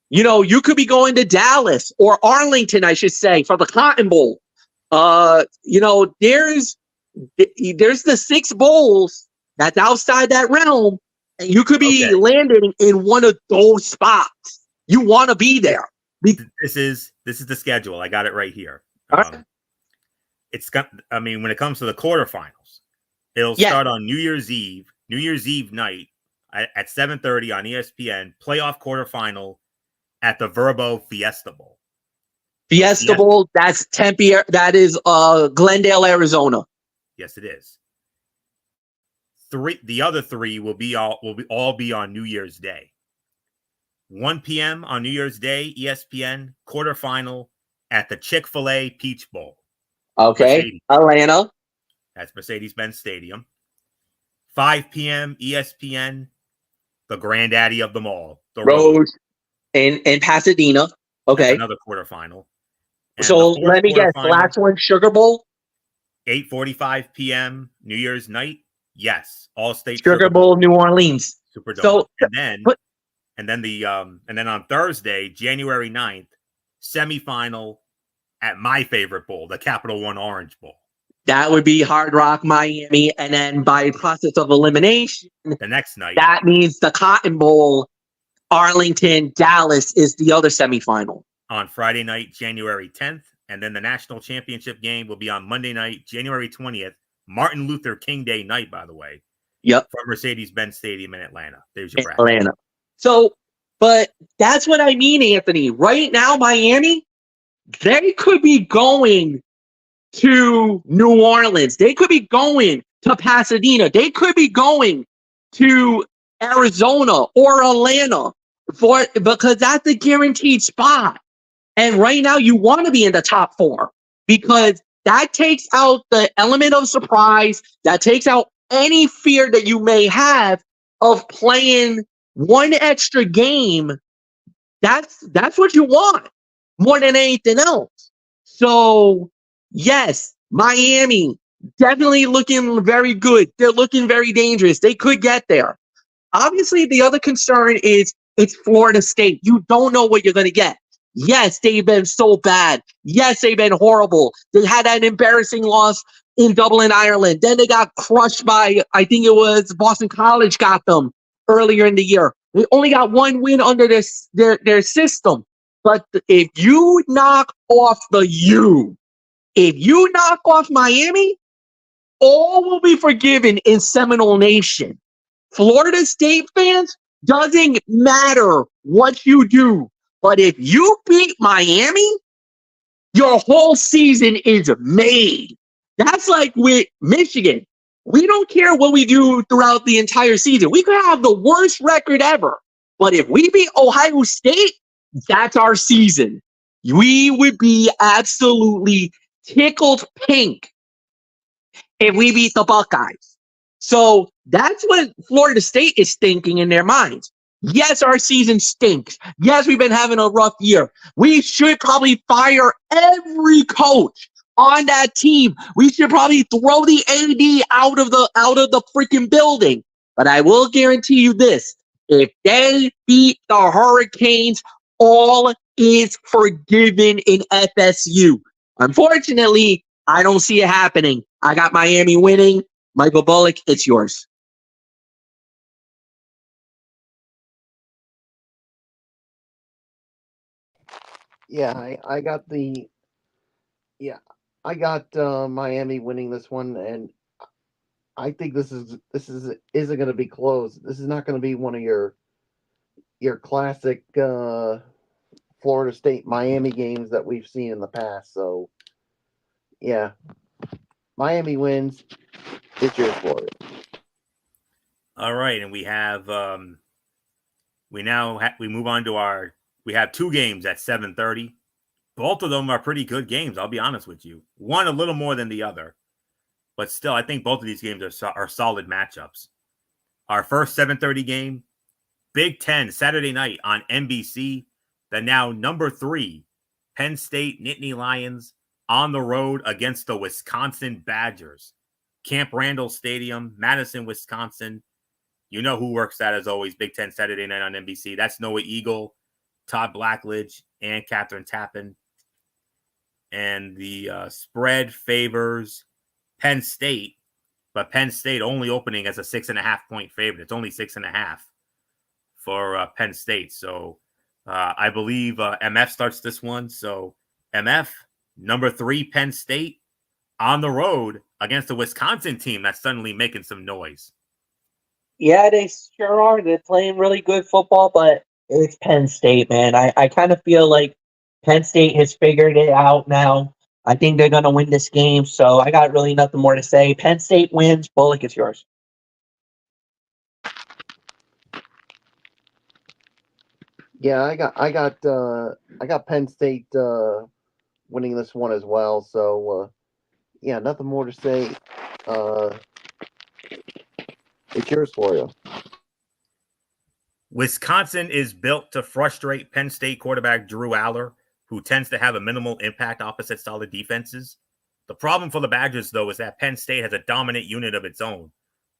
You could be going to Dallas or Arlington, I should say, for the Cotton Bowl. There's the 6 bowls that's outside that realm, and you could be landing in one of those spots. You want to be there. This is the schedule. I got it right here. When it comes to the quarterfinals, it'll start on New Year's Eve night at 7:30 on ESPN. Playoff quarterfinal at the Verbo Fiesta Bowl. Fiesta Bowl, that's Tempe. That is Glendale, Arizona. Yes, it is. The other 3 will all be on New Year's Day. 1 p.m. on New Year's Day, ESPN quarterfinal at the Chick-fil-A Peach Bowl. Okay, Mercedes. Atlanta. That's Mercedes-Benz Stadium. 5 p.m. ESPN, the granddaddy of them all, the Rose in Pasadena. Okay, that's another quarterfinal. And so let me guess, the last one, Sugar Bowl. 8:45 p.m. New Year's night. Yes, All-State Sugar Bowl, New Orleans. Superdome. So, and then on Thursday, January 9th, semifinal at my favorite bowl, the Capital One Orange Bowl. That would be Hard Rock, Miami, and then by process of elimination, the next night, that means the Cotton Bowl, Arlington, Dallas is the other semifinal. On Friday night, January 10th, and then the national championship game will be on Monday night, January 20th, Martin Luther King Day night, by the way. Yep. From Mercedes-Benz Stadium in Atlanta. There's your bracket. Atlanta. So, but that's what I mean, Anthony. Right now, Miami, they could be going to New Orleans. They could be going to Pasadena. They could be going to Arizona or Atlanta because that's a guaranteed spot. And right now, you want to be in the top 4 because that takes out the element of surprise. That takes out any fear that you may have of playing one extra game. That's what you want more than anything else. So, yes, Miami definitely looking very good. They're looking very dangerous. They could get there. Obviously, the other concern is it's Florida State. You don't know what you're going to get. Yes, they've been so bad. Yes, they've been horrible. They had that embarrassing loss in Dublin, Ireland. Then they got crushed by, I think it was Boston College got them earlier in the year. They only got one win under their system. But if you knock off if you knock off Miami, all will be forgiven in Seminole Nation. Florida State fans, doesn't matter what you do, but if you beat Miami, your whole season is made. That's like with Michigan. We don't care what we do throughout the entire season. We could have the worst record ever. But if we beat Ohio State, that's our season. We would be absolutely tickled pink if we beat the Buckeyes. So that's what Florida State is thinking in their minds. Yes, our season stinks. Yes, we've been having a rough year. We should probably fire every coach on that team. We should probably throw the AD out of the freaking building. But I will guarantee you this. If they beat the Hurricanes, all is forgiven in FSU. Unfortunately, I don't see it happening. I got Miami winning. Michael Bullock, it's yours. Yeah, I got Miami winning this one, and I think this isn't going to be close. This is not going to be one of your classic Florida State Miami games that we've seen in the past. So yeah, Miami wins. It's yours, Florida. All right, and we have we move on to we have two games at 7:30. Both of them are pretty good games, I'll be honest with you. One a little more than the other. But still, I think both of these games are solid matchups. Our first 7:30 game, Big Ten, Saturday night on NBC. The now number 3 Penn State Nittany Lions on the road against the Wisconsin Badgers. Camp Randall Stadium, Madison, Wisconsin. You know who works that as always, Big Ten Saturday night on NBC. That's Noah Eagle, Todd Blackledge, and Catherine Tappan. And the spread favors Penn State, but Penn State only opening as a 6.5-point favorite. It's only 6.5 for Penn State. So I believe MF starts this one. So MF, number 3 Penn State on the road against a Wisconsin team that's suddenly making some noise. Yeah, they sure are. They're playing really good football, but it's Penn State, man. I kind of feel like Penn State has figured it out now. I think they're going to win this game, so I got really nothing more to say. Penn State wins. Bullock, it's yours. Yeah, I got Penn State winning this one as well. So yeah, nothing more to say. It's yours, Florida. Wisconsin is built to frustrate Penn State quarterback Drew Aller, who tends to have a minimal impact opposite solid defenses. The problem for the Badgers, though, is that Penn State has a dominant unit of its own,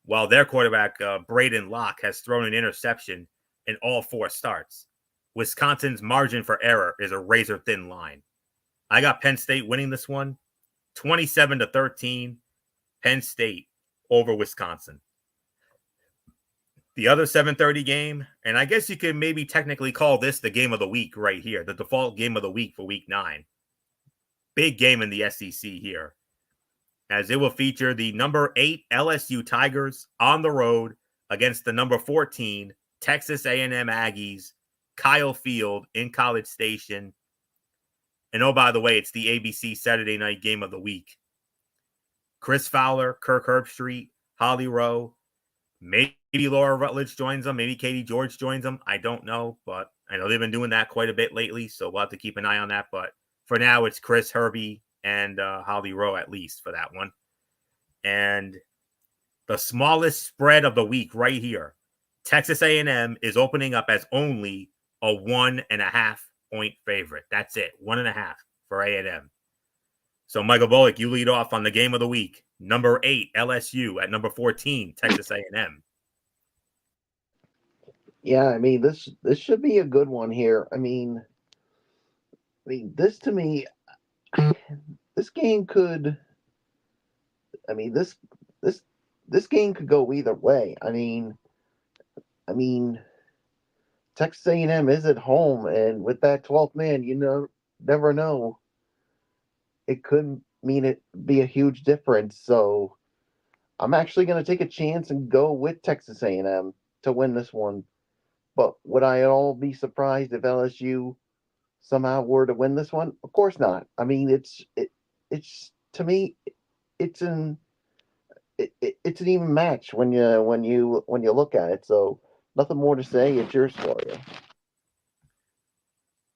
while their quarterback, Braden Locke, has thrown an interception in all 4 starts. Wisconsin's margin for error is a razor-thin line. I got Penn State winning this one, 27-13, Penn State over Wisconsin. The other 7:30 game, and I guess you could maybe technically call this the game of the week right here, the default game of the week for week 9. Big game in the SEC here, as it will feature the number 8 LSU Tigers on the road against the number 14 Texas A&M Aggies, Kyle Field in College Station. And oh, by the way, it's the ABC Saturday night game of the week. Chris Fowler, Kirk Herbstreit, Holly Rowe. Maybe Laura Rutledge joins them. Maybe Katie George joins them. I don't know, but I know they've been doing that quite a bit lately, so we'll have to keep an eye on that. But for now, it's Chris, Herbie, and Holly Rowe at least for that one. And the smallest spread of the week right here, Texas A&M is opening up as only a 1.5-point favorite. That's it, 1.5 for A&M. So, Michael Bullock, you lead off on the game of the week. Number 8, LSU at number 14, Texas A&M. Yeah, I mean this should be a good one here. I mean this to me, this game could. I mean this game could go either way. I mean Texas A&M is at home, and with that 12th man, never know. It could mean it be a huge difference. So I'm actually going to take a chance and go with Texas A&M to win this one. But would I at all be surprised if LSU somehow were to win this one? Of course not. I mean, it's to me, it's an it's an even match when you look at it. So nothing more to say. It's yours, Florio.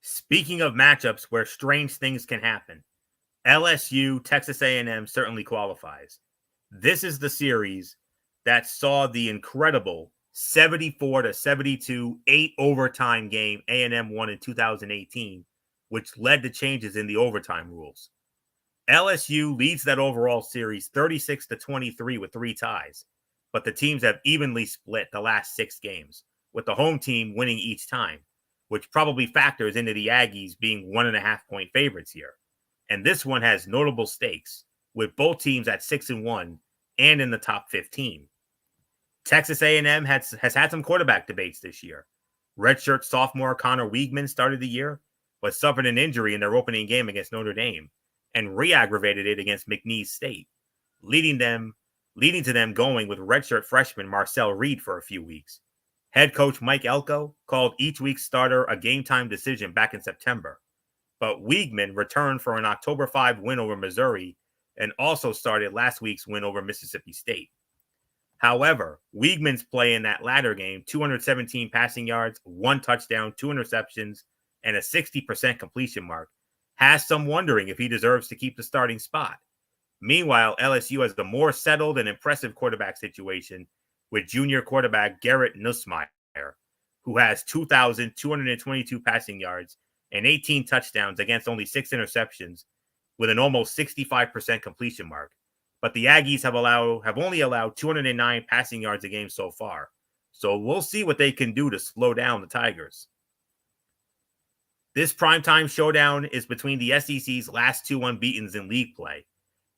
Speaking of matchups where strange things can happen, LSU Texas A&M certainly qualifies. This is the series that saw the incredible 74-72 8 overtime game A&M won in 2018, which led to changes in the overtime rules. LSU leads that overall series 36-23 with 3 ties, but the teams have evenly split the last 6 games, with the home team winning each time, which probably factors into the Aggies being 1.5-point favorites here. And this one has notable stakes, with both teams at 6-1 and in the top 15. Texas A&M has had some quarterback debates this year. Redshirt sophomore Connor Weigman started the year, but suffered an injury in their opening game against Notre Dame and re-aggravated it against McNeese State, leading to them going with redshirt freshman Marcel Reed for a few weeks. Head coach Mike Elko called each week's starter a game-time decision back in September, but Weigman returned for an October 5 win over Missouri and also started last week's win over Mississippi State. However, Weigman's play in that latter game, 217 passing yards, 1 touchdown, 2 interceptions, and a 60% completion mark, has some wondering if he deserves to keep the starting spot. Meanwhile, LSU has the more settled and impressive quarterback situation with junior quarterback Garrett Nussmeier, who has 2,222 passing yards and 18 touchdowns against only 6 interceptions with an almost 65% completion mark. But the Aggies have only allowed 209 passing yards a game so far. So we'll see what they can do to slow down the Tigers. This primetime showdown is between the SEC's last 2 unbeatens in league play.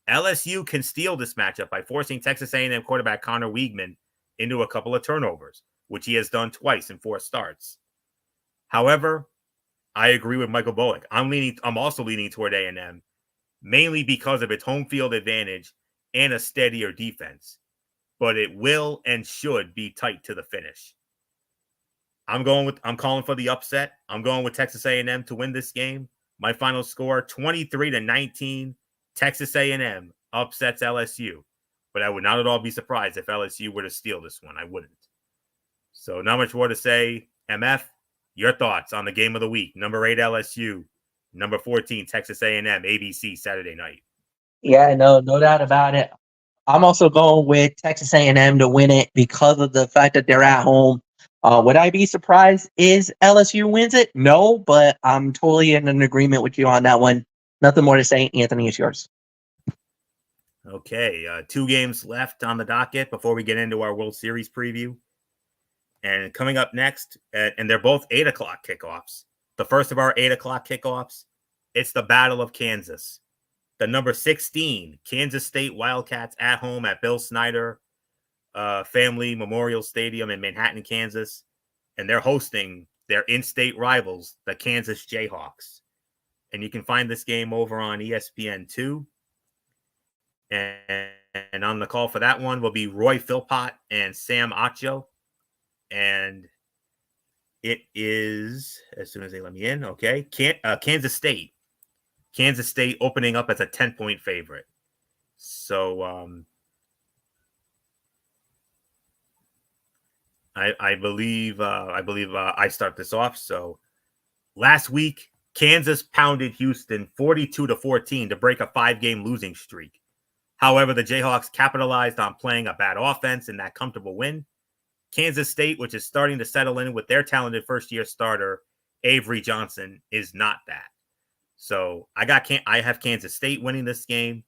LSU can steal this matchup by forcing Texas A&M quarterback Connor Weigman into a couple of turnovers, which he has done twice in 4 starts. However, I agree with Michael Bullock. I'm also leaning toward A&M, mainly because of its home field advantage and a steadier defense. But it will and should be tight to the finish. I'm calling for the upset. I'm going with Texas A&M to win this game. My final score 23-19. Texas A&M upsets LSU. But I would not at all be surprised if LSU were to steal this one. I wouldn't. So not much more to say. MF, your thoughts on the game of the week. Number 8 LSU, number 14 Texas A&M, ABC Saturday night. Yeah, no doubt about it. I'm also going with Texas A&M to win it because of the fact that they're at home. Would I be surprised if LSU wins it? No, but I'm totally in an agreement with you on that one. Nothing more to say. Anthony, it's yours. Okay, 2 games left on the docket before we get into our World Series preview. And coming up next, and they're both 8 o'clock kickoffs. The first of our 8 o'clock kickoffs, it's the Battle of Kansas. The number 16 Kansas State Wildcats at home at Bill Snyder Family Memorial Stadium in Manhattan, Kansas. And they're hosting their in-state rivals, the Kansas Jayhawks. And you can find this game over on ESPN2. And on the call for that one will be Roy Philpott and Sam Acho. And it is, as soon as they let me in, okay, Kansas State. Kansas State opening up as a 10-point favorite. So I believe I start this off. So last week, Kansas pounded Houston 42-14 to break a 5-game losing streak. However, the Jayhawks capitalized on playing a bad offense in that comfortable win. Kansas State, which is starting to settle in with their talented first-year starter, Avery Johnson, is not that. So I have Kansas State winning this game.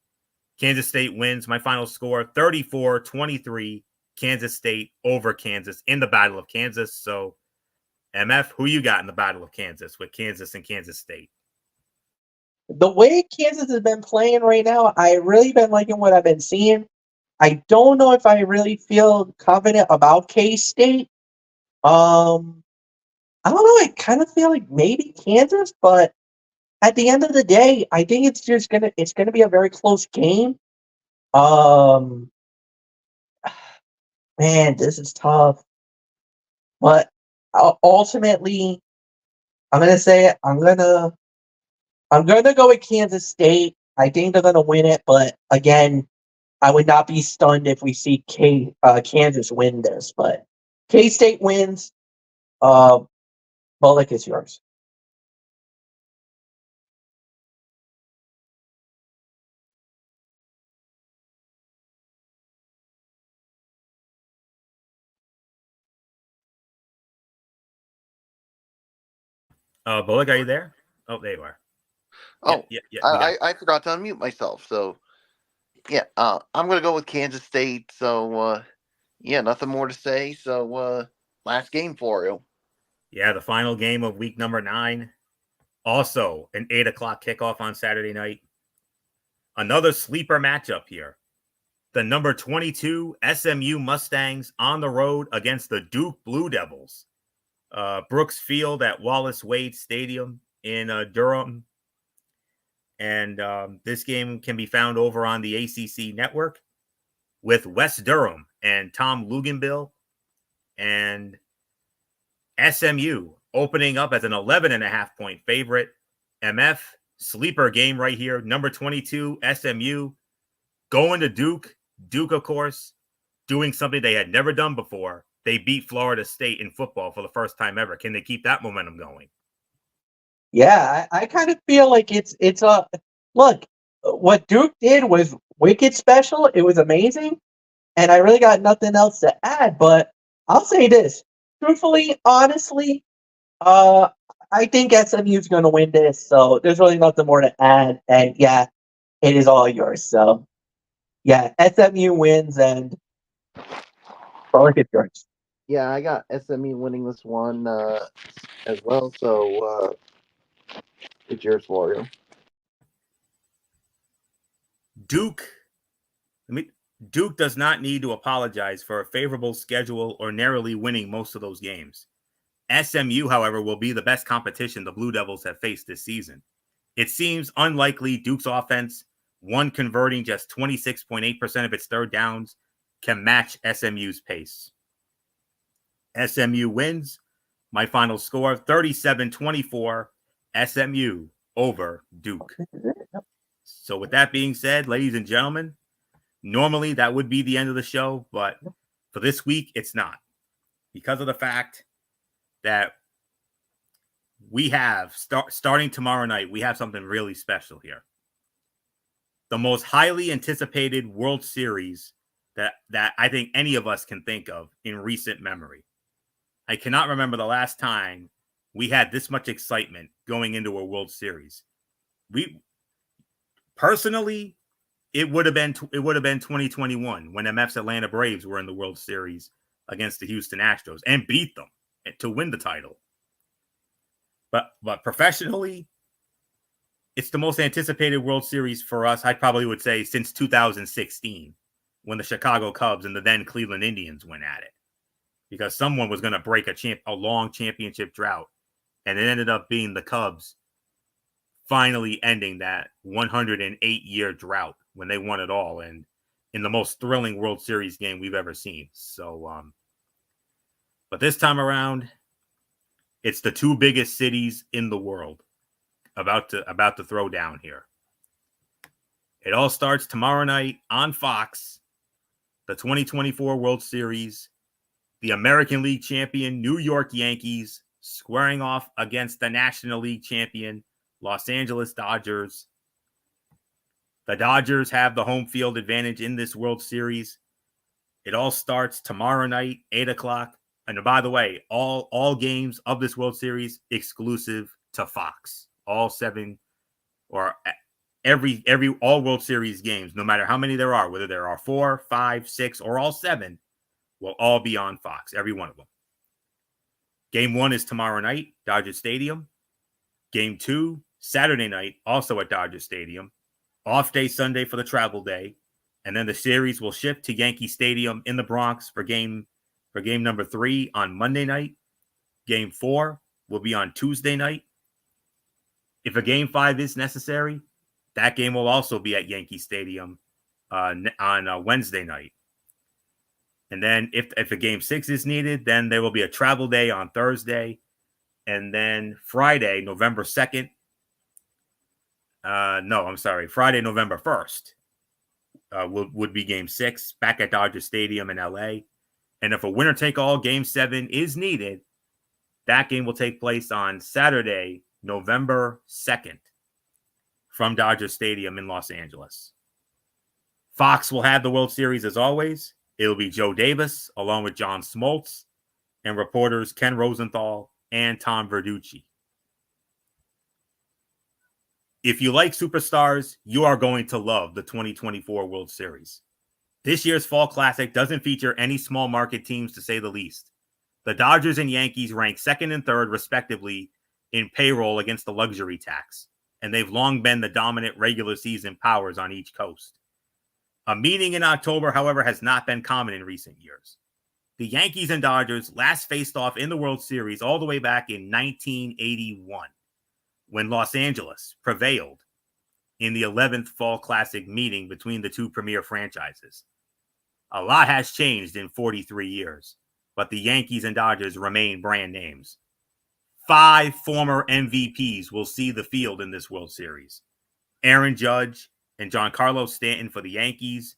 Kansas State wins. My final score, 34-23, Kansas State over Kansas in the Battle of Kansas. So, MF, who you got in the Battle of Kansas with Kansas and Kansas State? The way Kansas has been playing right now, I've really been liking what I've been seeing. I don't know if I really feel confident about K-State. I don't know. I kind of feel like maybe Kansas, but at the end of the day, I think it's gonna be a very close game. Um, man, this is tough. But ultimately, I'm gonna say it. I'm gonna go with Kansas State. I think they're gonna win it, but again, I would not be stunned if we see Kansas win this. But K State wins. Uh, Bullock is yours. Bullock, are you there? Oh, there you are. Oh, yeah. I forgot to unmute myself. So, yeah, I'm going to go with Kansas State. So, yeah, nothing more to say. So, last game for you. Yeah, the final game of week number 9. Also, an 8:00 kickoff on Saturday night. Another sleeper matchup here. The number 22 SMU Mustangs on the road against the Duke Blue Devils. Brooks Field at Wallace Wade Stadium in Durham. And this game can be found over on the ACC network with West Durham and Tom Luganbill and SMU opening up as an 11.5-point favorite. MF, sleeper game right here. Number 22, SMU, going to Duke. Duke, of course, doing something they had never done before. They beat Florida State in football for the first time ever. Can they keep that momentum going? Yeah, I kind of feel like it's a look. What Duke did was wicked special. It was amazing, and I really got nothing else to add. But I'll say this, truthfully, honestly, uh, I think SMU's going to win this. So there's really nothing more to add. And yeah, it is all yours. So yeah, SMU wins, and Frolic is yours. Yeah, I got SME winning this one as well. So it's yours, Florio. Duke, Duke does not need to apologize for a favorable schedule or narrowly winning most of those games. SMU, however, will be the best competition the Blue Devils have faced this season. It seems unlikely Duke's offense, one converting just 26.8% of its third downs, can match SMU's pace. SMU wins. My final score 37-24, SMU over Duke. So, with that being said, ladies and gentlemen, normally that would be the end of the show, but for this week, it's not. Because of the fact that we have, starting tomorrow night, we have something really special here. The most highly anticipated World Series that I think any of us can think of in recent memory. I cannot remember the last time we had this much excitement going into a World Series. We personally, it would have been 2021 when MF's Atlanta Braves were in the World Series against the Houston Astros and beat them to win the title. But professionally, it's the most anticipated World Series for us, I probably would say, since 2016, when the Chicago Cubs and the then Cleveland Indians went at it. Because someone was going to break a long championship drought, and it ended up being the Cubs finally ending that 108-year drought when they won it all, and in the most thrilling World Series game we've ever seen. So, but this time around, it's the two biggest cities in the world about to throw down here. It all starts tomorrow night on Fox, the 2024 World Series. The American League champion New York Yankees squaring off against the National League champion Los Angeles Dodgers. The Dodgers have the home field advantage in this World Series. It all starts tomorrow night, 8:00. And by the way, all games of this World Series exclusive to Fox. All 7 or all World Series games, no matter how many there are, whether there are 4, 5, 6, or all 7, will all be on Fox, every one of them. Game 1 is tomorrow night, Dodger Stadium. Game 2, Saturday night, also at Dodger Stadium. Off day Sunday for the travel day. And then the series will shift to Yankee Stadium in the Bronx for game number 3 on Monday night. Game 4 will be on Tuesday night. If a Game 5 is necessary, that game will also be at Yankee Stadium on Wednesday night. And then if a Game 6 is needed, then there will be a travel day on Thursday. And then Friday, November 2nd. Friday, November 1st would be Game 6 back at Dodger Stadium in LA. And if a winner-take-all Game 7 is needed, that game will take place on Saturday, November 2nd from Dodger Stadium in Los Angeles. Fox will have the World Series as always. It'll be Joe Davis along with John Smoltz and reporters Ken Rosenthal and Tom Verducci. If you like superstars, you are going to love the 2024 World Series. This year's Fall Classic doesn't feature any small market teams, to say the least. The Dodgers and Yankees rank second and third, respectively, in payroll against the luxury tax, and they've long been the dominant regular season powers on each coast. A meeting in October, however, has not been common in recent years. The Yankees and Dodgers last faced off in the World Series all the way back in 1981, when Los Angeles prevailed in the 11th Fall Classic meeting between the two premier franchises. A lot has changed in 43 years, but the Yankees and Dodgers remain brand names. 5 former MVPs will see the field in this World Series. Aaron Judge and Giancarlo Stanton for the Yankees,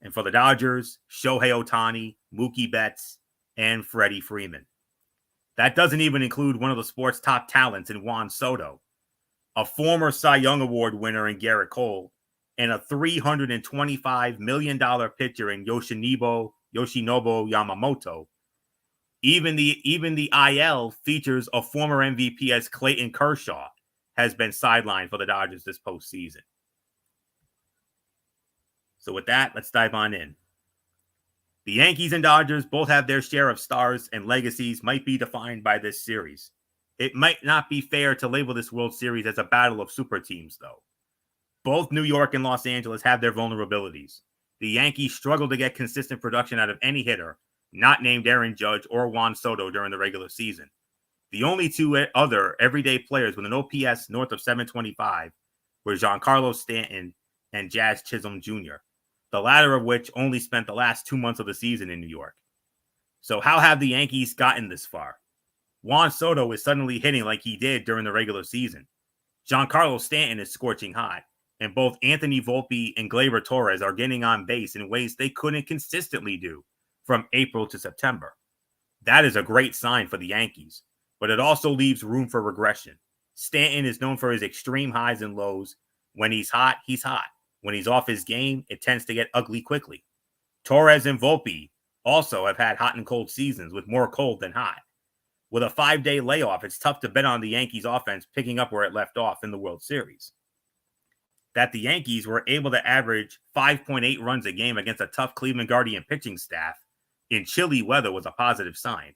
and for the Dodgers, Shohei Ohtani, Mookie Betts, and Freddie Freeman. That doesn't even include one of the sport's top talents in Juan Soto, a former Cy Young Award winner in Garrett Cole, and a $325 million pitcher in Yoshinobu Yamamoto. Even the IL features a former MVP as Clayton Kershaw has been sidelined for the Dodgers this postseason. So with that, let's dive on in. The Yankees and Dodgers both have their share of stars, and legacies might be defined by this series. It might not be fair to label this World Series as a battle of super teams, though. Both New York and Los Angeles have their vulnerabilities. The Yankees struggle to get consistent production out of any hitter not named Aaron Judge or Juan Soto during the regular season. The only two other everyday players with an OPS north of 725 were Giancarlo Stanton and Jazz Chisholm Jr., the latter of which only spent the last 2 months of the season in New York. So how have the Yankees gotten this far? Juan Soto is suddenly hitting like he did during the regular season. Giancarlo Stanton is scorching hot, and both Anthony Volpe and Gleyber Torres are getting on base in ways they couldn't consistently do from April to September. That is a great sign for the Yankees, but it also leaves room for regression. Stanton is known for his extreme highs and lows. When he's hot, he's hot. When he's off his game, it tends to get ugly quickly. Torres and Volpe also have had hot and cold seasons with more cold than hot. With a 5-day layoff, it's tough to bet on the Yankees offense picking up where it left off in the World Series. That the Yankees were able to average 5.8 runs a game against a tough Cleveland Guardian pitching staff in chilly weather was a positive sign.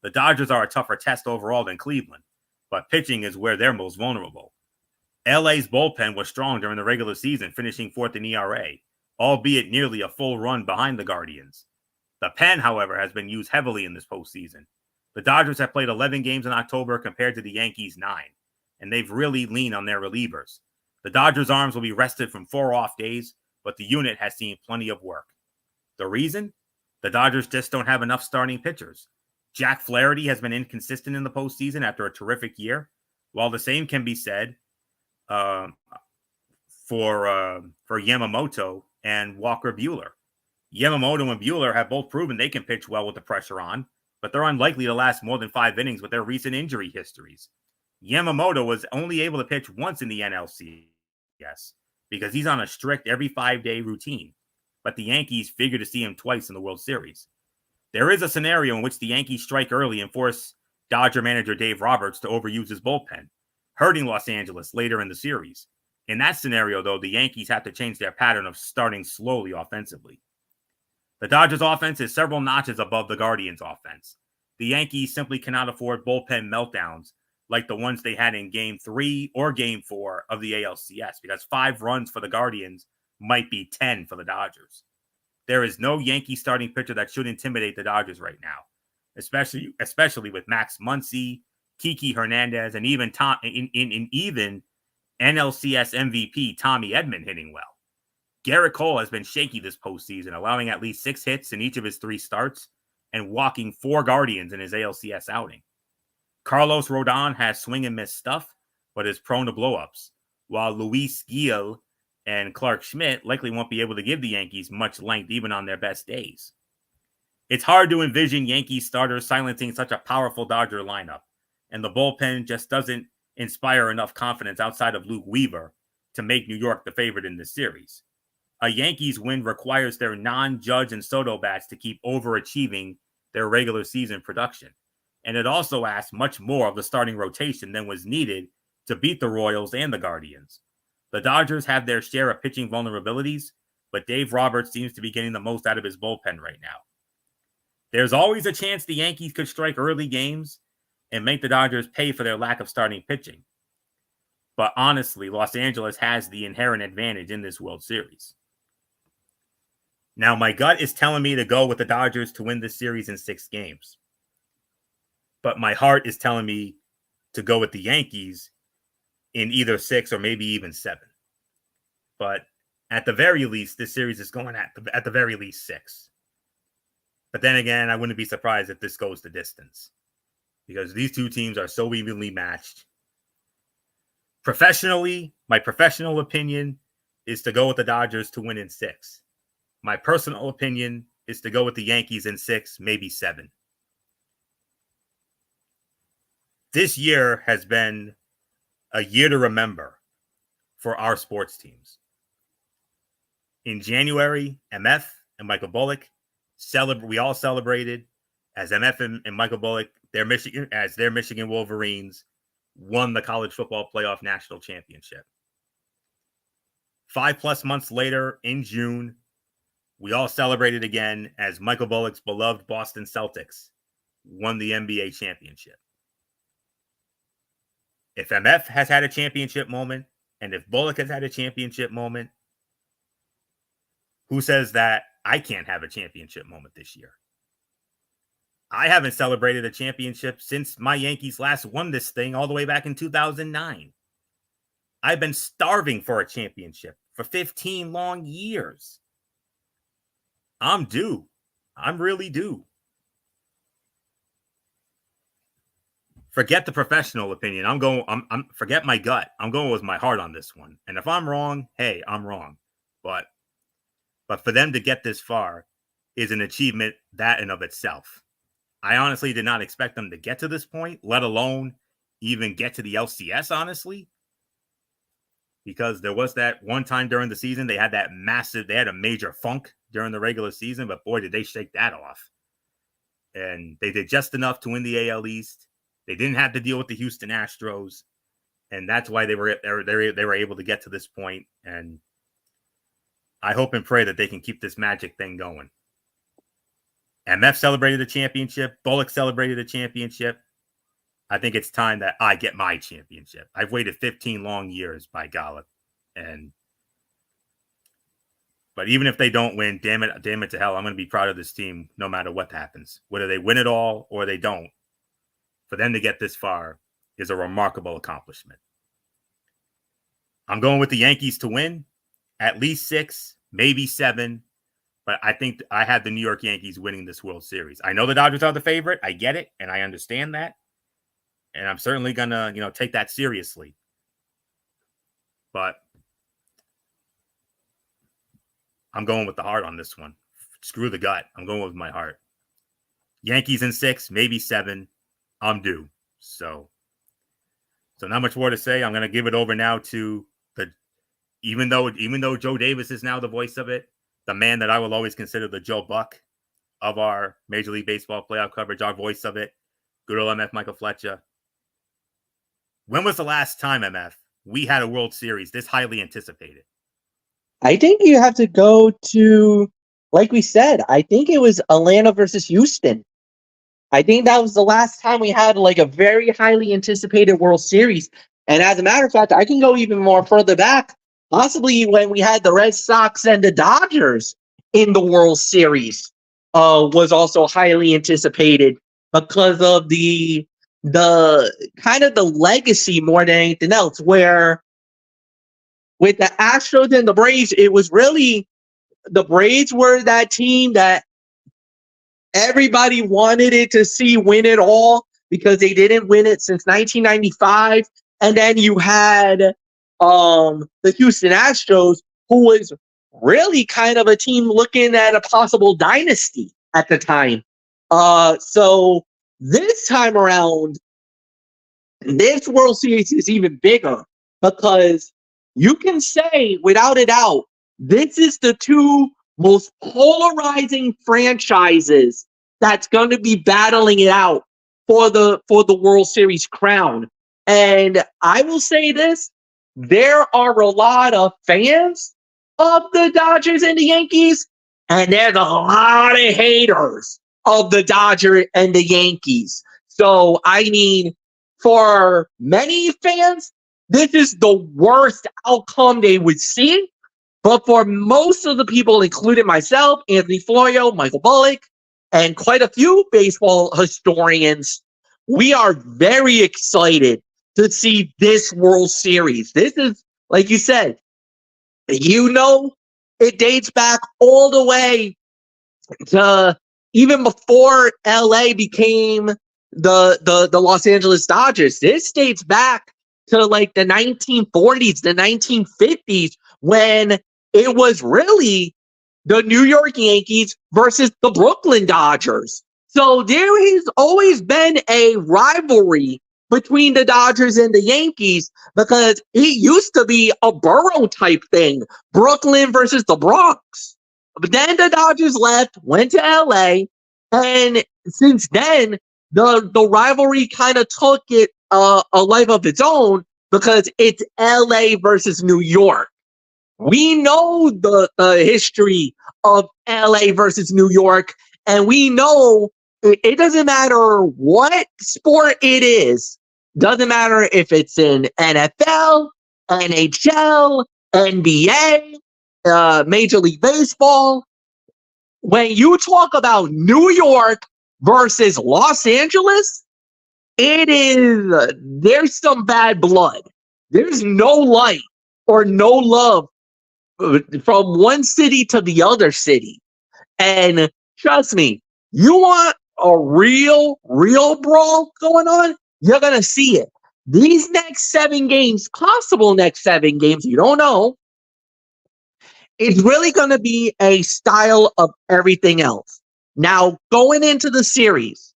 The Dodgers are a tougher test overall than Cleveland, but pitching is where they're most vulnerable. LA's bullpen was strong during the regular season, finishing 4th in ERA, albeit nearly a full run behind the Guardians. The pen, however, has been used heavily in this postseason. The Dodgers have played 11 games in October compared to the Yankees' 9, and they've really leaned on their relievers. The Dodgers' arms will be rested from 4 off days, but the unit has seen plenty of work. The reason? The Dodgers just don't have enough starting pitchers. Jack Flaherty has been inconsistent in the postseason after a terrific year, while the same can be said for Yamamoto and Walker Buehler. Yamamoto and Buehler have both proven they can pitch well with the pressure on, but they're unlikely to last more than 5 innings with their recent injury histories. Yamamoto was only able to pitch once in the NLCS because he's on a strict every 5-day routine, but the Yankees figure to see him twice in the World Series. There is a scenario in which the Yankees strike early and force Dodger manager Dave Roberts to overuse his bullpen, hurting Los Angeles later in the series. In that scenario, though, the Yankees have to change their pattern of starting slowly offensively. The Dodgers' offense is several notches above the Guardians' offense. The Yankees simply cannot afford bullpen meltdowns like the ones they had in Game 3 or Game 4 of the ALCS, because 5 runs for the Guardians might be 10 for the Dodgers. There is no Yankee starting pitcher that should intimidate the Dodgers right now, especially with Max Muncy, Kiki Hernandez, and even even NLCS MVP Tommy Edman hitting well. Garrett Cole has been shaky this postseason, allowing at least 6 hits in each of his 3 starts and walking 4 Guardians in his ALCS outing. Carlos Rodon has swing and miss stuff, but is prone to blowups, while Luis Gil and Clark Schmidt likely won't be able to give the Yankees much length even on their best days. It's hard to envision Yankees starters silencing such a powerful Dodger lineup, and the bullpen just doesn't inspire enough confidence outside of Luke Weaver to make New York the favorite in this series. A Yankees win requires their non-Judge and Soto bats to keep overachieving their regular season production. And it also asks much more of the starting rotation than was needed to beat the Royals and the Guardians. The Dodgers have their share of pitching vulnerabilities, but Dave Roberts seems to be getting the most out of his bullpen right now. There's always a chance the Yankees could strike early games and make the Dodgers pay for their lack of starting pitching. But honestly, Los Angeles has the inherent advantage in this World Series. Now, my gut is telling me to go with the Dodgers to win this series in 6 games. But my heart is telling me to go with the Yankees in either 6 or maybe even 7. But at the very least, this series is going at the very least 6. But then again, I wouldn't be surprised if this goes the distance, because these two teams are so evenly matched. Professionally, my professional opinion is to go with the Dodgers to win in 6. My personal opinion is to go with the Yankees in 6, maybe 7. This year has been a year to remember for our sports teams. In January, MF and Michael Bullock we all celebrated as MF and Michael Bullock, their Michigan Wolverines, won the college football playoff national championship. 5+ months later, in June, we all celebrated again as Michael Bullock's beloved Boston Celtics won the NBA championship. If MF has had a championship moment, and if Bullock has had a championship moment, who says that I can't have a championship moment this year? I haven't celebrated a championship since my Yankees last won this thing all the way back in 2009. I've been starving for a championship for 15 long years. I'm due. I'm really due. Forget the professional opinion. I'm forget my gut. I'm going with my heart on this one. And if I'm wrong, hey, I'm wrong. But for them to get this far is an achievement that in of itself. I honestly did not expect them to get to this point, let alone even get to the LCS, honestly. Because there was that one time during the season, they had a major funk during the regular season, but boy, did they shake that off. And they did just enough to win the AL East. They didn't have to deal with the Houston Astros, and that's why they were able to get to this point. And I hope and pray that they can keep this magic thing going. MF celebrated a championship. Bullock celebrated a championship. I think it's time that I get my championship. I've waited 15 long years, by golly. But even if they don't win, damn it to hell, I'm going to be proud of this team no matter what happens. Whether they win it all or they don't, for them to get this far is a remarkable accomplishment. I'm going with the Yankees to win at least 6, maybe 7. But I think I have the New York Yankees winning this World Series. I know the Dodgers are the favorite. I get it, and I understand that. And I'm certainly going to, take that seriously. But I'm going with the heart on this one. Screw the gut. I'm going with my heart. Yankees in 6, maybe 7. I'm due. So not much more to say. I'm going to give it over now to even though Joe Davis is now the voice of it, the man that I will always consider the Joe Buck of our Major League Baseball playoff coverage, our voice of it, good old MF Michael Fletcher. When was the last time, MF, we had a World Series this highly anticipated? I think you have to go to, like we said, I think it was Atlanta versus Houston. I think that was the last time we had like a very highly anticipated World Series. And as a matter of fact, I can go even more further back, possibly when we had the Red Sox and the Dodgers in the World Series, was also highly anticipated because of the the kind of the legacy more than anything else, where with the Astros and the Braves, it was really the Braves were that team that everybody wanted it to see win it all because they didn't win it since 1995. And then you had the Houston Astros, who was really kind of a team looking at a possible dynasty at the time. So this time around, this World Series is even bigger because you can say without a doubt, this is the two most polarizing franchises that's going to be battling it out for the World Series crown. And I will say this, there are a lot of fans of the Dodgers and the Yankees, and there's a lot of haters of the Dodgers and the Yankees. So, I mean, for many fans, this is the worst outcome they would see. But for most of the people, including myself, Anthony Florio, Michael Bullock, and quite a few baseball historians, we are very excited to see this World Series. This is, like you said, it dates back all the way to even before LA became the Los Angeles Dodgers. This dates back to like the 1940s, the 1950s, when it was really the New York Yankees versus the Brooklyn Dodgers. So there has always been a rivalry between the Dodgers and the Yankees because it used to be a borough type thing, Brooklyn versus the Bronx. But then the Dodgers left, went to LA, and since then, the rivalry kind of took it a life of its own because it's LA versus New York. We know the history of LA versus New York, and we know it doesn't matter what sport it is. Doesn't matter if it's in NFL, NHL, NBA, Major League Baseball. When you talk about New York versus Los Angeles, there's some bad blood. There's no light or no love from one city to the other city. And trust me, you want a real brawl going on, you're going to see it. These next 7 games, possible next 7 games, you don't know, it's really going to be a style of everything else. Now, going into the series,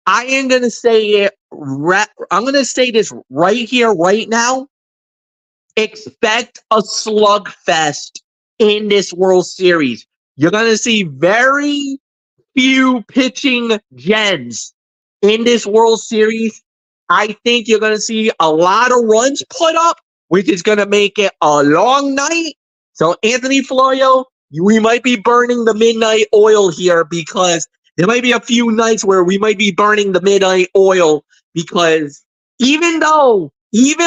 I am going to say it. I'm going to say this right here, right now. Expect a slugfest in this World Series. You're going to see very few pitching gems in this World Series. I think you're going to see a lot of runs put up, which is going to make it a long night. So, Anthony Florio, we might be burning the midnight oil here because there might be a few nights where we might be burning the midnight oil because even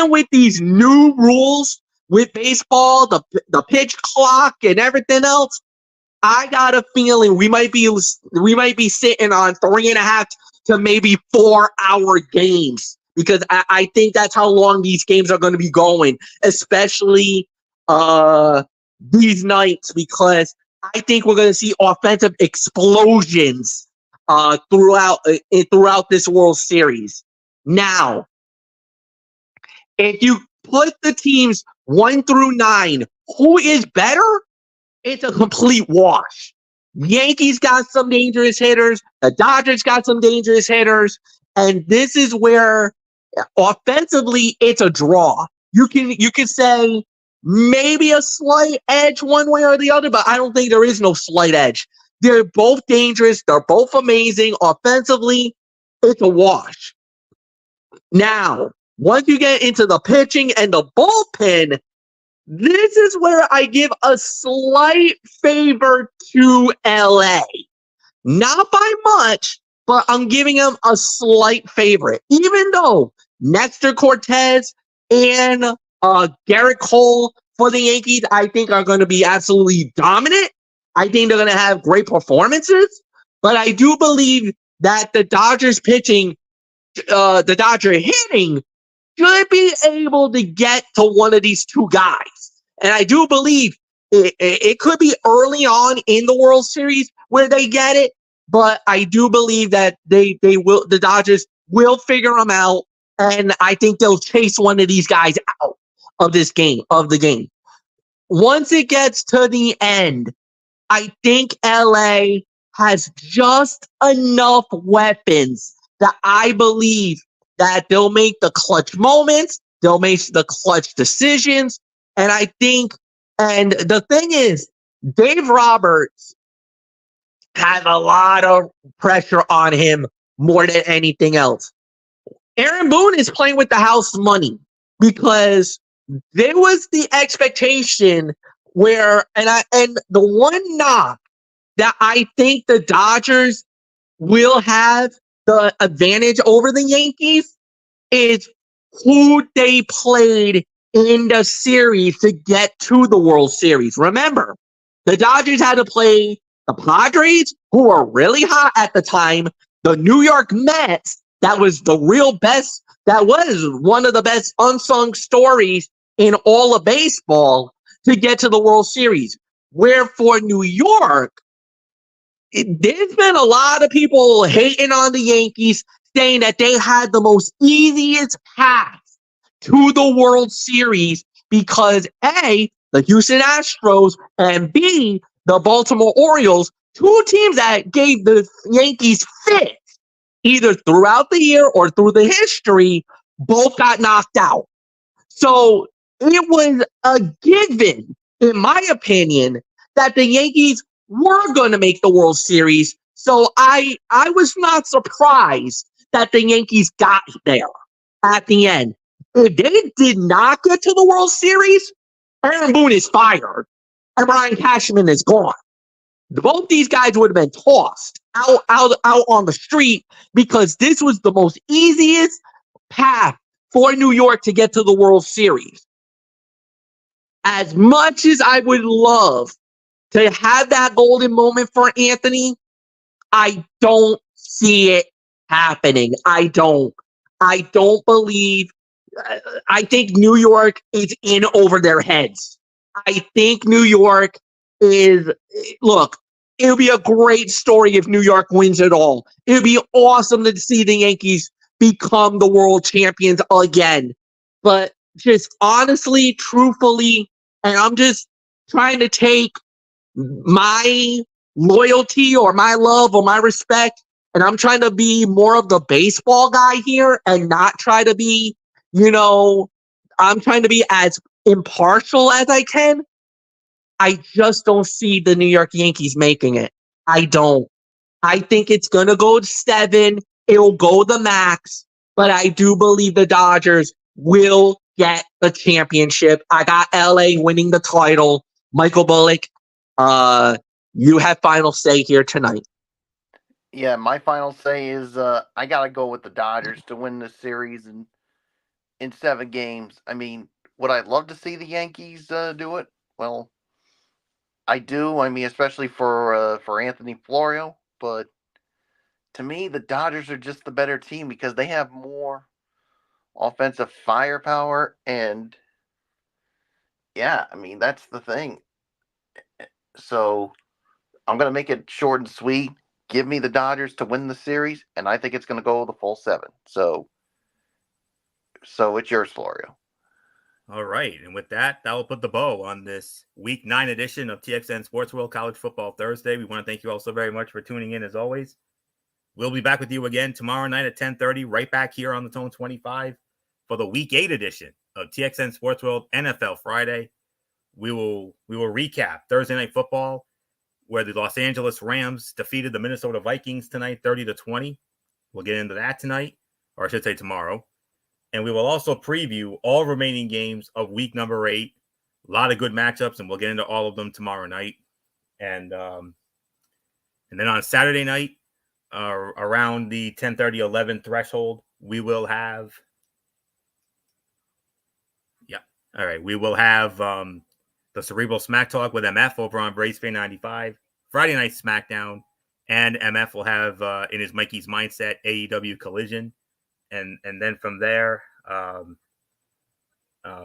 with these new rules with baseball, the pitch clock and everything else, I got a feeling we might be sitting on 3.5 to maybe 4-hour games because I think that's how long these games are going to be going, especially these nights, because I think we're going to see offensive explosions throughout this World Series. Now, if you put the teams 1 through 9, who is better? It's a complete wash. Yankees got some dangerous hitters. The Dodgers got some dangerous hitters. And this is where offensively it's a draw. You can say maybe a slight edge one way or the other, but I don't think there is no slight edge. They're both dangerous. They're both amazing. Offensively, it's a wash. Now, once you get into the pitching and the bullpen, this is where I give a slight favor to LA. Not by much, but I'm giving them a slight favorite. Even though Nestor Cortez and Garrett Cole for the Yankees, I think are going to be absolutely dominant. I think they're going to have great performances. But I do believe that the Dodgers pitching the Dodger hitting should be able to get to one of these two guys. And I do believe it could be early on in the World Series where they get it, but I do believe that the Dodgers will figure them out, and I think they'll chase one of these guys out of the game. Once it gets to the end, I think LA has just enough weapons that I believe that they'll make the clutch moments, they'll make the clutch decisions, and the thing is, Dave Roberts has a lot of pressure on him more than anything else. Aaron Boone is playing with the house money because there was the expectation where, and the one knock that I think the Dodgers will have the advantage over the Yankees is who they played in the series to get to the World Series. Remember, the Dodgers had to play the Padres, who were really hot at the time, the New York Mets, that was the real best, that was one of the best unsung stories in all of baseball to get to the World Series. Where for New York, there's been a lot of people hating on the Yankees, saying that they had the most easiest path to the World Series because A, the Houston Astros, and B, the Baltimore Orioles, two teams that gave the Yankees fits either throughout the year or through the history, both got knocked out. So it was a given, in my opinion, that the Yankees were going to make the World Series. So I was not surprised that the Yankees got there at the end. If they did not get to the World Series, Aaron Boone is fired and Brian Cashman is gone. Both these guys would have been tossed out on the street because this was the most easiest path for New York to get to the World Series. As much as I would love to have that golden moment for Anthony, I don't see it happening. I don't believe. I think New York is in over their heads. I think New York is. Look, it would be a great story if New York wins it all. It would be awesome to see the Yankees become the world champions again. But just honestly, truthfully, and I'm just trying to take my loyalty or my love or my respect, and I'm trying to be more of the baseball guy here and not try to be, I'm trying to be as impartial as I can. I just don't see the New York Yankees making it. I don't. I think it's going to go to 7. It'll go the max, but I do believe the Dodgers will get the championship. I got LA winning the title. Michael Bullock, you have final say here tonight. Yeah, my final say is I got to go with the Dodgers to win this series in 7 games. I mean, would I love to see the Yankees do it? Well, I do. I mean, especially for Anthony Florio, but to me, the Dodgers are just the better team because they have more offensive firepower, and yeah, I mean that's the thing. So I'm gonna make it short and sweet. Give me the Dodgers to win the series, and I think it's gonna go the full 7. So it's yours, Florio. All right. And with that will put the bow on this week 9 edition of TXN Sports World College Football Thursday. We want to thank you all so very much for tuning in as always. We'll be back with you again tomorrow night at 10:30, right back here on the Tone 25 for the week 8 edition of TXN Sports World NFL Friday. We will recap Thursday Night Football, where the Los Angeles Rams defeated the Minnesota Vikings tonight, 30-20. We'll get into that tonight, or I should say tomorrow. And we will also preview all remaining games of week number 8. A lot of good matchups, and we'll get into all of them tomorrow night. And then on Saturday night, around the 10:30, 11 threshold, we will have the Cerebral Smack Talk with MF over on Braves Fan 95. Friday night SmackDown, and MF will have in his Mikey's Mindset AEW Collision. and then from there,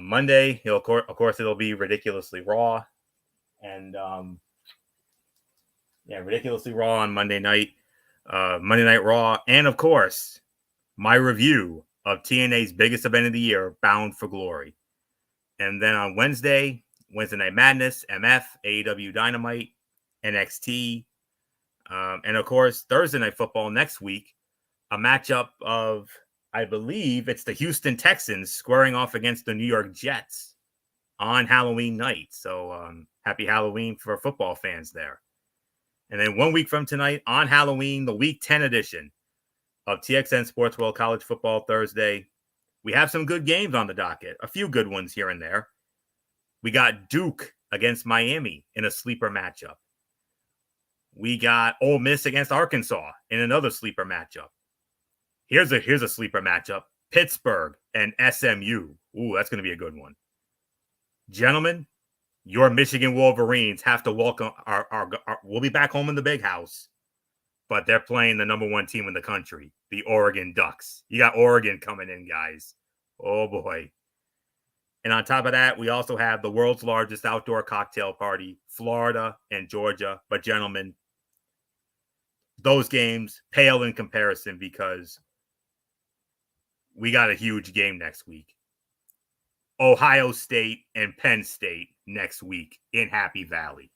Monday, of course, it'll be ridiculously raw, and ridiculously raw on Monday night, Monday Night Raw, and of course, my review of TNA's biggest event of the year, Bound for Glory. And then on Wednesday Night Madness, MF, AEW Dynamite, NXT, and of course, Thursday Night Football next week, a matchup of, I believe it's the Houston Texans squaring off against the New York Jets on Halloween night. So happy Halloween for football fans there. And then 1 week from tonight, on Halloween, the Week 10 edition of TXN Sports World College Football Thursday, we have some good games on the docket, a few good ones here and there. We got Duke against Miami in a sleeper matchup. We got Ole Miss against Arkansas in another sleeper matchup. Here's a sleeper matchup: Pittsburgh and SMU. Ooh, that's going to be a good one. Gentlemen, your Michigan Wolverines have to welcome we'll be back home in the big house, but they're playing the number one team in the country, the Oregon Ducks. You got Oregon coming in, guys. Oh boy. And on top of that, we also have the world's largest outdoor cocktail party, Florida and Georgia. But gentlemen, those games pale in comparison because we got a huge game next week. Ohio State and Penn State next week in Happy Valley.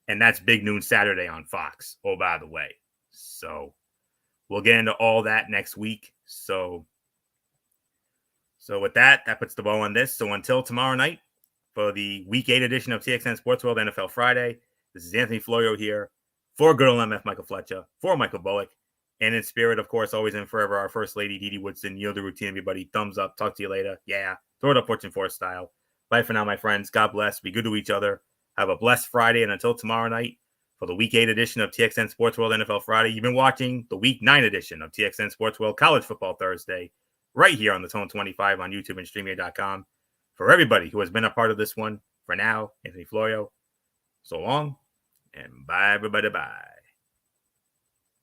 And that's Big Noon Saturday on Fox, oh, by the way. So we'll get into all that next week. So with that puts the bow on this. So until tomorrow night for the Week 8 edition of TXN Sports World NFL Friday, this is Anthony Florio here for good old MF Michael Fletcher, for Michael Bullock, and in spirit, of course, always and forever, our First Lady, Dee Dee Woodson. Yield the routine, everybody. Thumbs up. Talk to you later. Yeah. Throw it up Fortune Force style. Bye for now, my friends. God bless. Be good to each other. Have a blessed Friday. And until tomorrow night for the Week 8 edition of TXN Sports World NFL Friday, you've been watching the Week 9 edition of TXN Sports World College Football Thursday right here on the Tone 25 on YouTube and StreamYard.com. For everybody who has been a part of this one, for now, Anthony Florio, so long, and bye, everybody, bye.